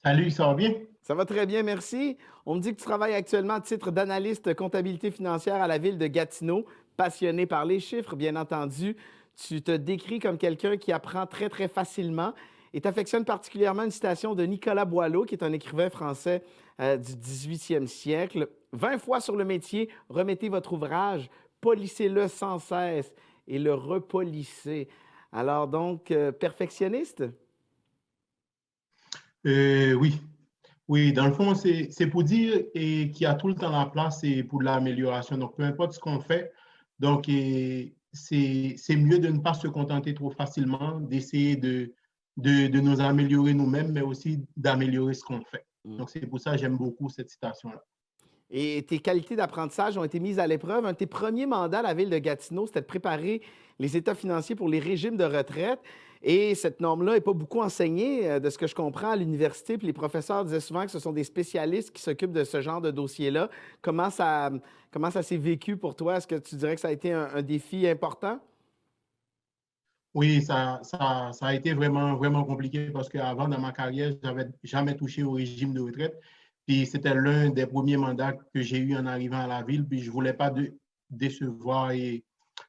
Speaker 6: Salut, ça va bien?
Speaker 1: Ça va très bien, merci. On me dit que tu travailles actuellement à titre d'analyste comptabilité financière à la ville de Gatineau, passionné par les chiffres, bien entendu. Tu te décris comme quelqu'un qui apprend très, très facilement et t'affectionnes particulièrement une citation de Nicolas Boileau, qui est un écrivain français du 18e siècle. 20 fois sur le métier, remettez votre ouvrage, polissez-le sans cesse et le repolissez. Alors donc, perfectionniste?
Speaker 6: Oui. Oui, dans le fond, c'est pour dire qu'il y a tout le temps la place et pour l'amélioration. Donc, peu importe ce qu'on fait, donc c'est mieux de ne pas se contenter trop facilement, d'essayer de nous améliorer nous-mêmes, mais aussi d'améliorer ce qu'on fait. Donc, c'est pour ça que j'aime beaucoup cette citation-là.
Speaker 1: Et tes qualités d'apprentissage ont été mises à l'épreuve. Un de tes premiers mandats à la ville de Gatineau, c'était de préparer les états financiers pour les régimes de retraite. Et cette norme-là n'est pas beaucoup enseignée, de ce que je comprends, à l'université. Puis les professeurs disaient souvent que ce sont des spécialistes qui s'occupent de ce genre de dossier-là. Comment ça s'est vécu pour toi? Est-ce que tu dirais que ça a été un défi important?
Speaker 6: Oui, ça a été vraiment, vraiment compliqué parce qu'avant, dans ma carrière, je n'avais jamais touché au régime de retraite. Puis c'était l'un des premiers mandats que j'ai eu en arrivant à la ville. Puis je ne voulais pas décevoir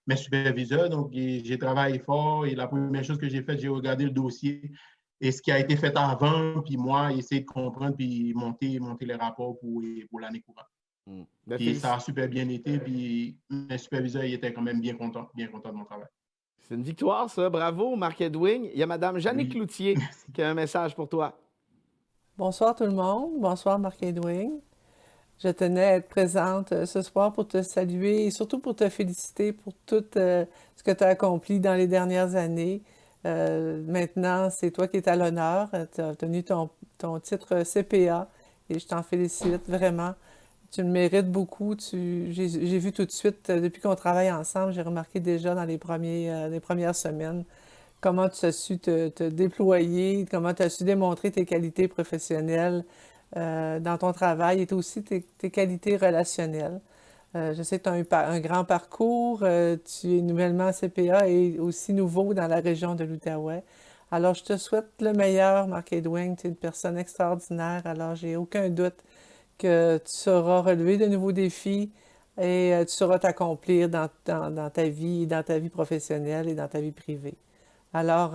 Speaker 6: mes superviseurs. Donc, j'ai travaillé fort. Et la première chose que j'ai faite, j'ai regardé le dossier et ce qui a été fait avant. Puis moi, essayer de comprendre puis monter les rapports pour l'année courante. Puis ça a super bien été. Puis mes superviseurs ils étaient quand même bien contents de mon travail.
Speaker 1: C'est une victoire, ça. Bravo, Marc-Edwin. Il y a Mme Jeannick Cloutier qui a un message pour toi.
Speaker 7: Bonsoir tout le monde. Bonsoir Marc-Edwin. Je tenais à être présente ce soir pour te saluer et surtout pour te féliciter pour tout ce que tu as accompli dans les dernières années. Maintenant, c'est toi qui es à l'honneur. Tu as obtenu ton titre CPA et je t'en félicite vraiment. Tu le mérites beaucoup. J'ai vu tout de suite, depuis qu'on travaille ensemble, j'ai remarqué déjà dans les premières semaines comment tu as su te déployer, comment tu as su démontrer tes qualités professionnelles dans ton travail et aussi tes qualités relationnelles. Je sais que tu as eu un grand parcours, tu es nouvellement CPA et aussi nouveau dans la région de l'Outaouais. Alors, je te souhaite le meilleur, Marc-Edwin. Tu es une personne extraordinaire. Alors, j'ai aucun doute que tu sauras relever de nouveaux défis et tu sauras t'accomplir dans ta vie professionnelle et dans ta vie privée. Alors,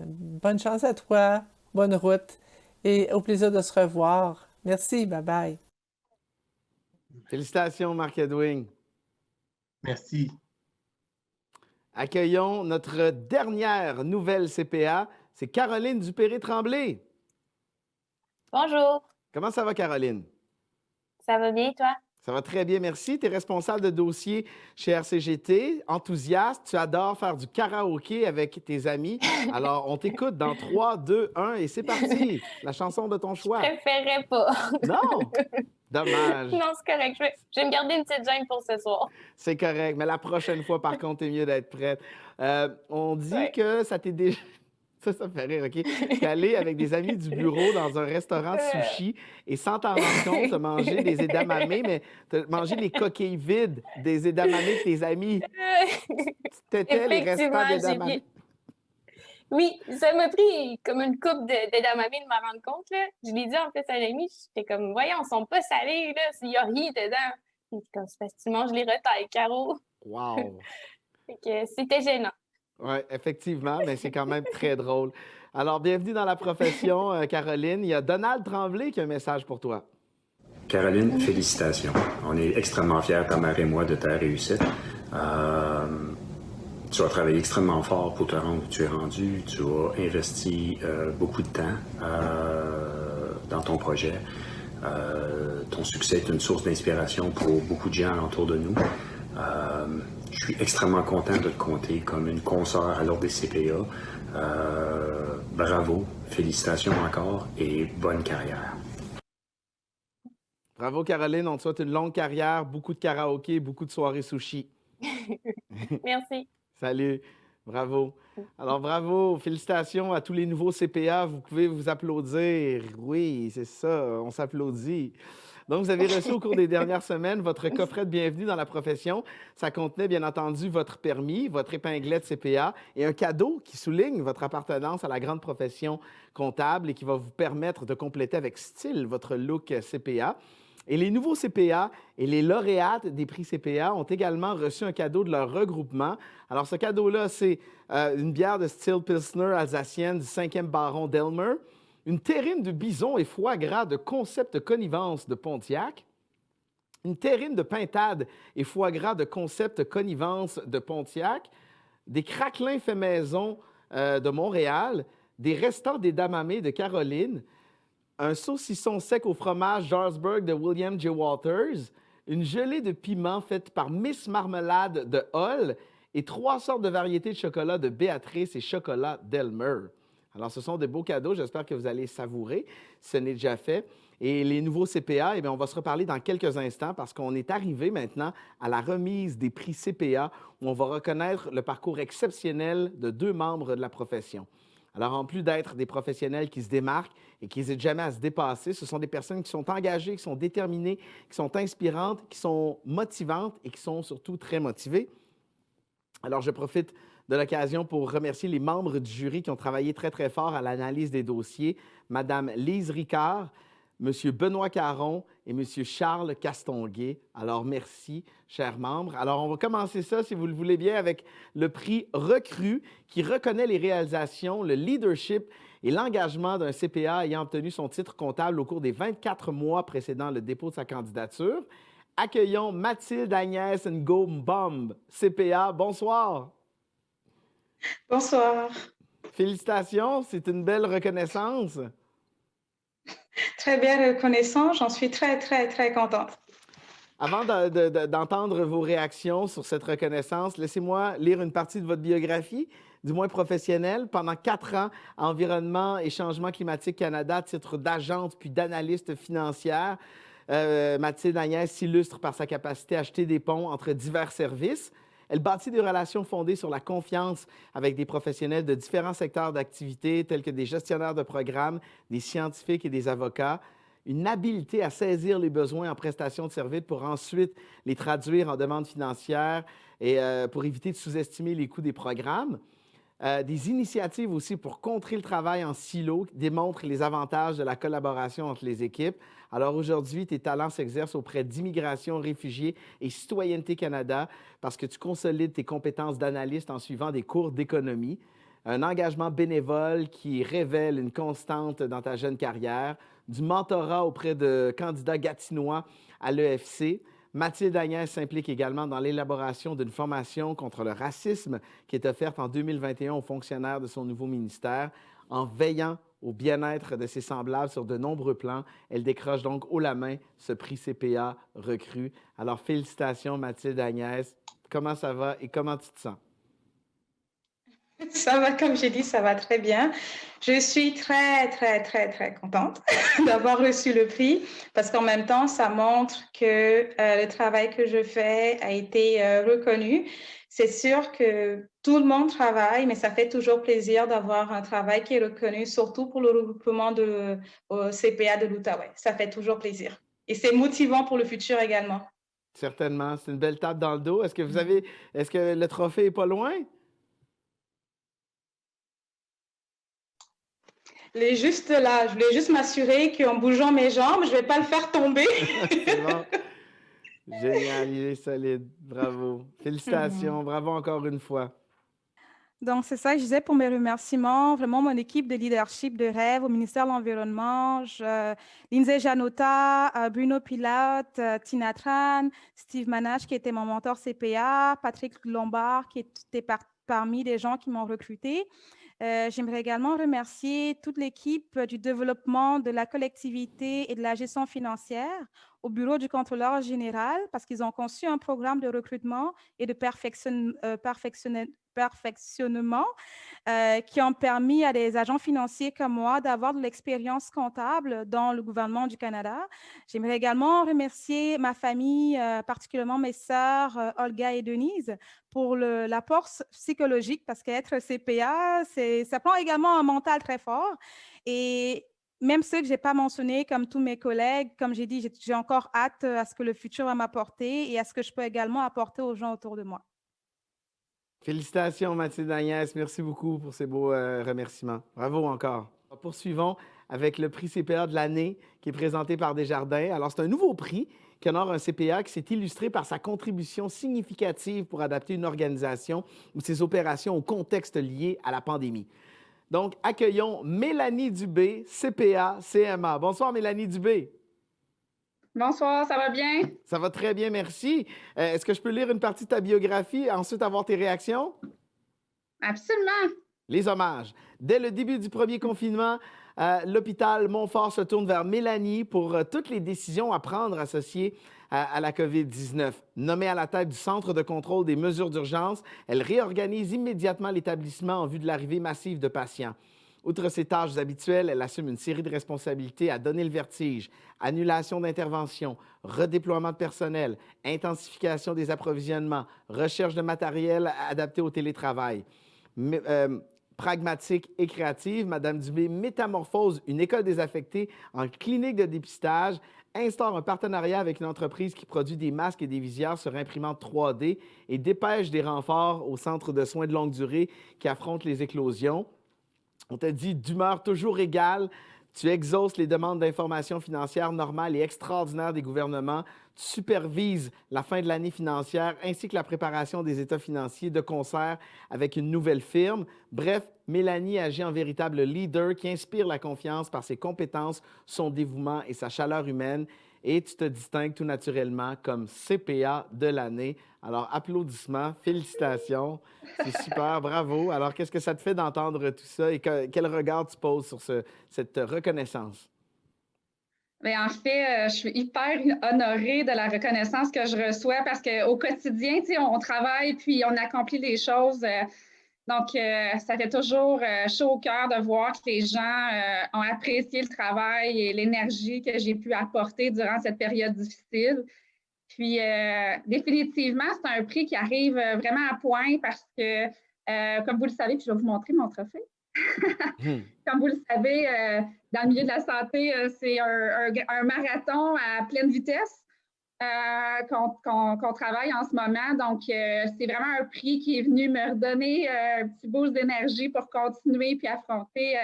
Speaker 7: bonne chance à toi, bonne route et au plaisir de se revoir. Merci, bye-bye.
Speaker 1: Félicitations, Marc-Edwin.
Speaker 6: Merci.
Speaker 1: Accueillons notre dernière nouvelle CPA, c'est Caroline Dupéré-Tremblay.
Speaker 9: Bonjour.
Speaker 1: Comment ça va, Caroline?
Speaker 9: Ça va bien, toi?
Speaker 1: Ça va très bien, merci. Tu es responsable de dossier chez RCGT, enthousiaste, tu adores faire du karaoké avec tes amis. Alors, on t'écoute dans 3, 2, 1 et c'est parti. La chanson de ton choix.
Speaker 9: Je préférerais pas.
Speaker 1: Non? Dommage.
Speaker 9: Non, c'est correct. Je vais me garder une petite gêne pour ce soir.
Speaker 1: C'est correct, mais la prochaine fois, par contre, t'es mieux d'être prête. On dit que ça t'est déjà... Ça me fait rire, OK? T'es allé avec des amis du bureau dans un restaurant de sushi et sans t'en rendre compte, t'as mangé des edamame, mais t'as mangé les coquilles vides des edamame de tes amis. T'étais les restants d'edamame.
Speaker 9: Oui, ça m'a pris comme une coupe d'edamame de m'en rendre compte, là. Je l'ai dit en plus à un ami, j'étais comme, voyons, ils sont pas salés, là, il n'y a rien dedans. Il dit comme, c'est parce que tu manges les retailles, Caro.
Speaker 1: Wow!
Speaker 9: Fait que c'était gênant.
Speaker 1: Oui, effectivement, mais c'est quand même très drôle. Alors, bienvenue dans la profession, Caroline. Il y a Donald Tremblay qui a un message pour toi.
Speaker 10: Caroline, félicitations. On est extrêmement fiers, ta mère et moi, de ta réussite. Tu as travaillé extrêmement fort pour te rendre où tu es rendu. Tu as investi beaucoup de temps dans ton projet. Ton succès est une source d'inspiration pour beaucoup de gens autour de nous. Je suis extrêmement content de te compter comme une consoeur à l'Ordre des CPA. Bravo, félicitations encore et bonne carrière.
Speaker 1: Bravo, Caroline. On te souhaite une longue carrière, beaucoup de karaoké, beaucoup de soirées sushi.
Speaker 9: Merci.
Speaker 1: Salut. Bravo. Alors, bravo. Félicitations à tous les nouveaux CPA. Vous pouvez vous applaudir. Oui, c'est ça. On s'applaudit. Donc, vous avez reçu au cours des dernières semaines votre coffret de bienvenue dans la profession. Ça contenait, bien entendu, votre permis, votre épinglette CPA et un cadeau qui souligne votre appartenance à la grande profession comptable et qui va vous permettre de compléter avec style votre look CPA. Et les nouveaux CPA et les lauréates des prix CPA ont également reçu un cadeau de leur regroupement. Alors, ce cadeau-là, c'est une bière de style Pilsner alsacienne du 5e baron d'Elmer, une terrine de bison et foie gras de Concept Connivence de Pontiac, une terrine de pintade et foie gras de Concept Connivence de Pontiac, des craquelins faits maison de Montréal, des restants d'edamame de Caroline, un saucisson sec au fromage Jarlsberg de William J. Walters, une gelée de piment faite par Miss Marmelade de Hull et 3 sortes de variétés de chocolat de Béatrice et chocolat d'Elmer. Alors, ce sont de beaux cadeaux. J'espère que vous allez savourer. Ce n'est déjà fait. Et les nouveaux CPA, eh bien, on va se reparler dans quelques instants parce qu'on est arrivé maintenant à la remise des prix CPA où on va reconnaître le parcours exceptionnel de 2 membres de la profession. Alors, en plus d'être des professionnels qui se démarquent et qui n'hésitent jamais à se dépasser, ce sont des personnes qui sont engagées, qui sont déterminées, qui sont inspirantes, qui sont motivantes et qui sont surtout très motivées. Alors, je profite de l'occasion pour remercier les membres du jury qui ont travaillé très, très fort à l'analyse des dossiers. Madame Lise Ricard, Monsieur Benoît Caron et Monsieur Charles Castonguay. Alors, merci, chers membres. Alors, on va commencer ça, si vous le voulez bien, avec le prix Recru qui reconnaît les réalisations, le leadership et l'engagement d'un CPA ayant obtenu son titre comptable au cours des 24 mois précédant le dépôt de sa candidature. Accueillons Mathilde Agnès Ngombombe, CPA. Bonsoir.
Speaker 11: Bonsoir.
Speaker 1: Félicitations, c'est une belle reconnaissance.
Speaker 11: Très bien reconnaissant, j'en suis très, très, très contente.
Speaker 1: Avant d'entendre vos réactions sur cette reconnaissance, laissez-moi lire une partie de votre biographie, du moins professionnelle. Pendant 4 ans, à Environnement et Changement climatique Canada, titre d'agente puis d'analyste financière, Mathilde Agnès s'illustre par sa capacité à acheter des ponts entre divers services. Elle bâtit des relations fondées sur la confiance avec des professionnels de différents secteurs d'activité, tels que des gestionnaires de programmes, des scientifiques et des avocats. Une habileté à saisir les besoins en prestations de services pour ensuite les traduire en demandes financières et pour éviter de sous-estimer les coûts des programmes. Des initiatives aussi pour contrer le travail en silo qui démontrent les avantages de la collaboration entre les équipes. Alors aujourd'hui, tes talents s'exercent auprès d'Immigration, Réfugiés et Citoyenneté Canada parce que tu consolides tes compétences d'analyste en suivant des cours d'économie. Un engagement bénévole qui révèle une constante dans ta jeune carrière, du mentorat auprès de candidats gatinois à l'EFC. Mathilde Agnès s'implique également dans l'élaboration d'une formation contre le racisme qui est offerte en 2021 aux fonctionnaires de son nouveau ministère. En veillant au bien-être de ses semblables sur de nombreux plans, elle décroche donc haut la main ce prix CPA Recru. Alors, félicitations Mathilde Agnès. Comment ça va et comment tu te sens?
Speaker 11: Ça va, comme j'ai dit, ça va très bien. Je suis très, très, très, très contente d'avoir reçu le prix parce qu'en même temps, ça montre que le travail que je fais a été reconnu. C'est sûr que tout le monde travaille, mais ça fait toujours plaisir d'avoir un travail qui est reconnu, surtout pour le regroupement de CPA de l'Outaouais. Ça fait toujours plaisir. Et c'est motivant pour le futur également.
Speaker 1: Certainement. C'est une belle tape dans le dos. Est-ce que le trophée n'est pas loin?
Speaker 11: Il est juste là. Je voulais juste m'assurer qu'en bougeant mes jambes, je ne vais pas le faire tomber.
Speaker 1: C'est bon. Génial, il est solide. Bravo. Félicitations. Bravo encore une fois.
Speaker 12: Donc, c'est ça que je disais pour mes remerciements. Vraiment, mon équipe de leadership de rêve au ministère de l'Environnement, Lindsay Janota, Bruno Pilote, Tina Tran, Steve Manache, qui était mon mentor CPA, Patrick Lombard, qui était parmi les gens qui m'ont recruté. J'aimerais également remercier toute l'équipe du développement de la collectivité et de la gestion financière au bureau du contrôleur général parce qu'ils ont conçu un programme de recrutement et de perfectionnement qui ont permis à des agents financiers comme moi d'avoir de l'expérience comptable dans le gouvernement du Canada. J'aimerais également remercier ma famille, particulièrement mes sœurs Olga et Denise, pour l'apport psychologique parce qu'être CPA, ça prend également un mental très fort. Et même ceux que je n'ai pas mentionnés, comme tous mes collègues, comme j'ai dit, j'ai encore hâte à ce que le futur va m'apporter et à ce que je peux également apporter aux gens autour de moi.
Speaker 1: Félicitations, Mathilde Agnès. Merci beaucoup pour ces beaux remerciements. Bravo encore. Poursuivons avec le prix CPA de l'année qui est présenté par Desjardins. Alors, c'est un nouveau prix qui honore un CPA qui s'est illustré par sa contribution significative pour adapter une organisation ou ses opérations au contexte lié à la pandémie. Donc, accueillons Mélanie Dubé, CPA, CMA. Bonsoir, Mélanie Dubé.
Speaker 13: Bonsoir, ça va bien?
Speaker 1: Ça va très bien, merci. Est-ce que je peux lire une partie de ta biographie et ensuite avoir tes réactions?
Speaker 13: Absolument.
Speaker 1: Les hommages. Dès le début du premier confinement, L'hôpital Montfort se tourne vers Mélanie pour toutes les décisions à prendre associées à la COVID-19. Nommée à la tête du Centre de contrôle des mesures d'urgence, elle réorganise immédiatement l'établissement en vue de l'arrivée massive de patients. Outre ses tâches habituelles, elle assume une série de responsabilités à donner le vertige: annulation d'interventions, redéploiement de personnel, intensification des approvisionnements, recherche de matériel adapté au télétravail. Pragmatique et créative, Mme Dubé métamorphose une école désaffectée en clinique de dépistage, instaure un partenariat avec une entreprise qui produit des masques et des visières sur imprimante 3D et dépêche des renforts au centre de soins de longue durée qui affrontent les éclosions. On t'a dit d'humeur toujours égale. Tu exauces les demandes d'informations financières normales et extraordinaires des gouvernements. Tu supervises la fin de l'année financière ainsi que la préparation des états financiers de concert avec une nouvelle firme. Bref, Mélanie agit en véritable leader qui inspire la confiance par ses compétences, son dévouement et sa chaleur humaine. Et tu te distingues tout naturellement comme CPA de l'année. Alors, applaudissements, félicitations. C'est super, bravo. Alors, qu'est-ce que ça te fait d'entendre tout ça et quel regard tu poses sur cette reconnaissance?
Speaker 13: Bien, en fait, je suis hyper honorée de la reconnaissance que je reçois parce qu'au quotidien, on travaille puis on accomplit les choses. Donc, ça fait toujours chaud au cœur de voir que les gens ont apprécié le travail et l'énergie que j'ai pu apporter durant cette période difficile. Puis, définitivement, c'est un prix qui arrive vraiment à point parce que, comme vous le savez, puis je vais vous montrer mon trophée. Comme vous le savez, dans le milieu de la santé, c'est un marathon à pleine vitesse qu'on travaille en ce moment. Donc, c'est vraiment un prix qui est venu me redonner un petit boost d'énergie pour continuer puis affronter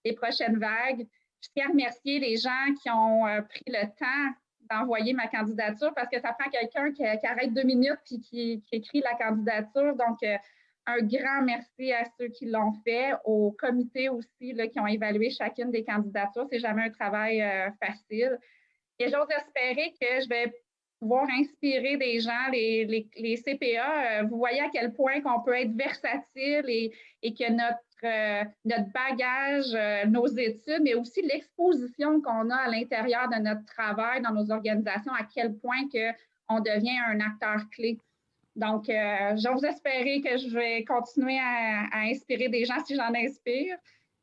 Speaker 13: les prochaines vagues. Je tiens à remercier les gens qui ont pris le temps d'envoyer ma candidature parce que ça prend quelqu'un qui arrête 2 minutes puis qui écrit la candidature. Donc, un grand merci à ceux qui l'ont fait, au comité aussi là, qui ont évalué chacune des candidatures. C'est jamais un travail facile. Et j'ose espérer que je vais pouvoir inspirer des gens, les CPA. Vous voyez à quel point qu'on peut être versatile et que notre bagage, nos études, mais aussi l'exposition qu'on a à l'intérieur de notre travail, dans nos organisations, à quel point qu'on devient un acteur clé. Donc, j'ose espérer que je vais continuer à inspirer des gens si j'en inspire.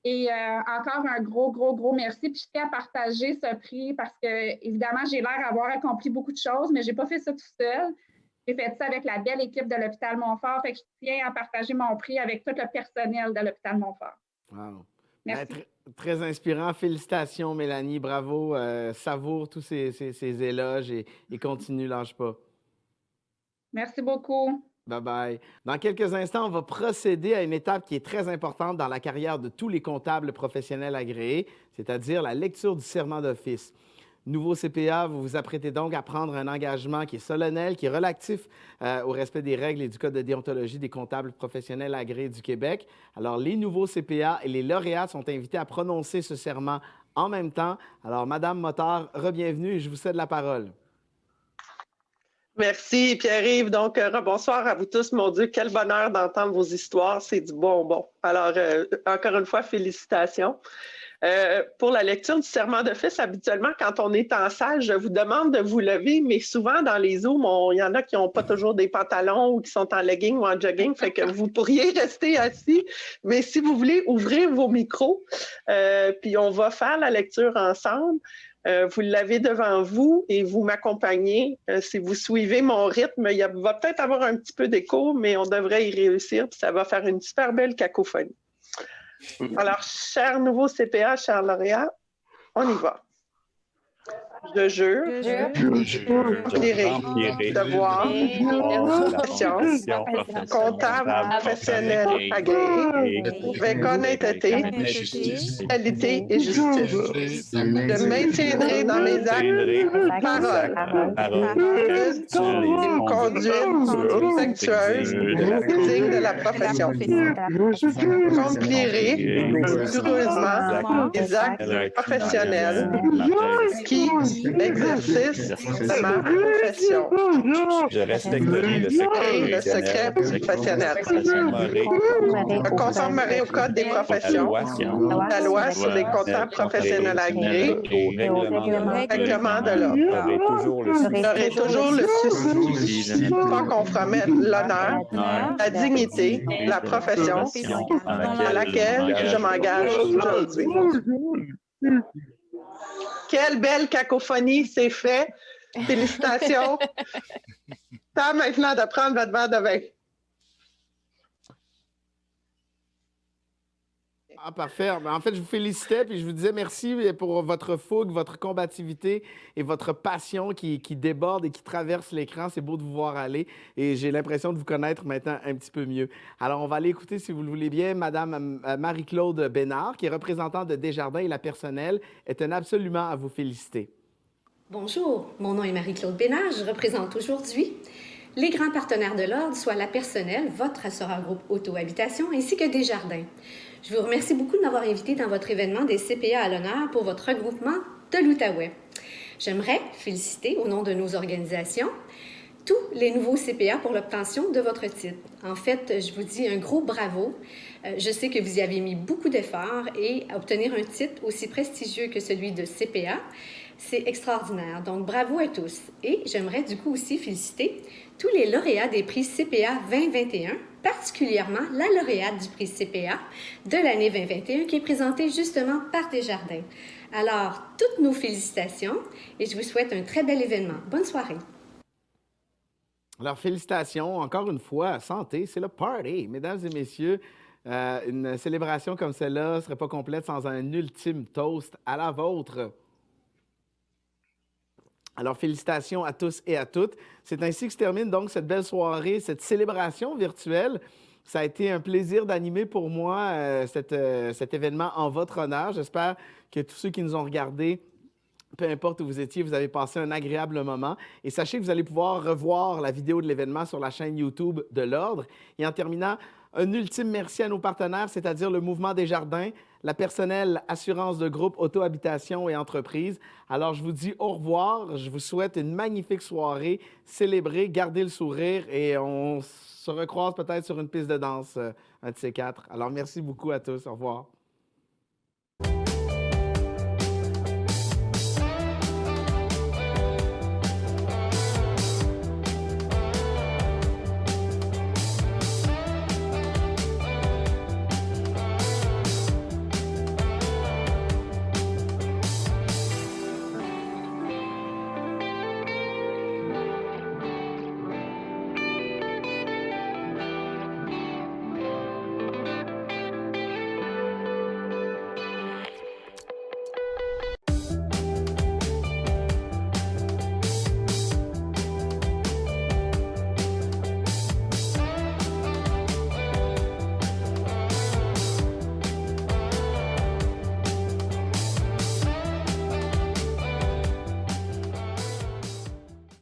Speaker 13: Et encore un gros merci. Puis je tiens à partager ce prix parce que, évidemment, j'ai l'air d'avoir accompli beaucoup de choses, mais je n'ai pas fait ça tout seul. J'ai fait ça avec la belle équipe de l'hôpital Montfort. Fait que je tiens à partager mon prix avec tout le personnel de l'hôpital Montfort.
Speaker 1: Wow.
Speaker 13: Merci.
Speaker 1: Très inspirant. Félicitations, Mélanie. Bravo. Savoure tous ces éloges et continue, lâche pas.
Speaker 13: Merci beaucoup.
Speaker 1: Bye-bye. Dans quelques instants, on va procéder à une étape qui est très importante dans la carrière de tous les comptables professionnels agréés, c'est-à-dire la lecture du serment d'office. Nouveau CPA, vous vous apprêtez donc à prendre un engagement qui est solennel, qui est relatif au respect des règles et du code de déontologie des comptables professionnels agréés du Québec. Alors, les nouveaux CPA et les lauréats sont invités à prononcer ce serment en même temps. Alors, Madame Motard, re-bienvenue et je vous cède la parole.
Speaker 4: Merci, Pierre-Yves. Donc, bonsoir à vous tous. Mon Dieu, quel bonheur d'entendre vos histoires. C'est du bonbon. Alors, encore une fois, félicitations. Pour la lecture du serment d'office, habituellement, quand on est en salle, je vous demande de vous lever, mais souvent dans les Zooms, il y en a qui n'ont pas toujours des pantalons ou qui sont en legging ou en jogging, fait que vous pourriez rester assis. Mais si vous voulez, ouvrir vos micros, puis on va faire la lecture ensemble. Vous l'avez devant vous et vous m'accompagnez. Si vous suivez mon rythme, il va peut-être avoir un petit peu d'écho, mais on devrait y réussir, puis ça va faire une super belle cacophonie. Alors, chers nouveaux CPA, chers lauréats, on y va. Je jure remplirai devoir, confiance, comptable professionnel agréé, avec honnêteté, qualité et justice. Je maintiendrai dans mes actes, paroles, une conduite respectueuse et digne de la profession. J'accomplirai rigoureusement les actes professionnels qui exercice de ma profession.
Speaker 18: Je respecterai le secret professionnel. Je conformerai au Code des professions, la loi sur les comptables professionnels agréés, au règlement de l'ordre. J'aurai toujours le souci de ne pas compromettre l'honneur, la dignité, la profession à laquelle je m'engage aujourd'hui. Quelle belle cacophonie, c'est fait. Félicitations. Temps maintenant de prendre votre verre de vin.
Speaker 1: Ah, parfait. En fait, je vous félicitais puis je vous disais merci pour votre fougue, votre combativité et votre passion qui déborde et qui traverse l'écran. C'est beau de vous voir aller et j'ai l'impression de vous connaître maintenant un petit peu mieux. Alors, on va aller écouter, si vous le voulez bien, Madame Marie-Claude Bénard, qui est représentante de Desjardins et la personnelle, est tenue absolument à vous féliciter.
Speaker 8: Bonjour, mon nom est Marie-Claude Bénard. Je représente aujourd'hui les grands partenaires de l'Ordre, soit la personnelle, votre assureur groupe Auto-Habitation, ainsi que Desjardins. Je vous remercie beaucoup de m'avoir invité dans votre événement des CPA à l'honneur pour votre regroupement de l'Outaouais. J'aimerais féliciter, au nom de nos organisations, tous les nouveaux CPA pour l'obtention de votre titre. En fait, je vous dis un gros bravo. Je sais que vous y avez mis beaucoup d'efforts et obtenir un titre aussi prestigieux que celui de CPA, c'est extraordinaire. Donc, bravo à tous. Et j'aimerais du coup aussi féliciter tous les lauréats des prix CPA 2021, particulièrement la lauréate du prix CPA de l'année 2021 qui est présentée justement par Desjardins. Alors, toutes nos félicitations et je vous souhaite un très bel événement. Bonne soirée.
Speaker 1: Alors, félicitations, encore une fois, santé, c'est le party. Mesdames et messieurs, une célébration comme celle-là ne serait pas complète sans un ultime toast à la vôtre. Alors, félicitations à tous et à toutes. C'est ainsi que se termine donc cette belle soirée, cette célébration virtuelle. Ça a été un plaisir d'animer pour moi cet événement en votre honneur. J'espère que tous ceux qui nous ont regardés, peu importe où vous étiez, vous avez passé un agréable moment. Et sachez que vous allez pouvoir revoir la vidéo de l'événement sur la chaîne YouTube de l'Ordre. Et en terminant, un ultime merci à nos partenaires, c'est-à-dire le Mouvement Desjardins, la personnelle assurance de groupe, auto-habitation et entreprise. Alors, je vous dis au revoir. Je vous souhaite une magnifique soirée. Célébrez, gardez le sourire et on se recroise peut-être sur une piste de danse, un de ces quatre. Alors, merci beaucoup à tous. Au revoir.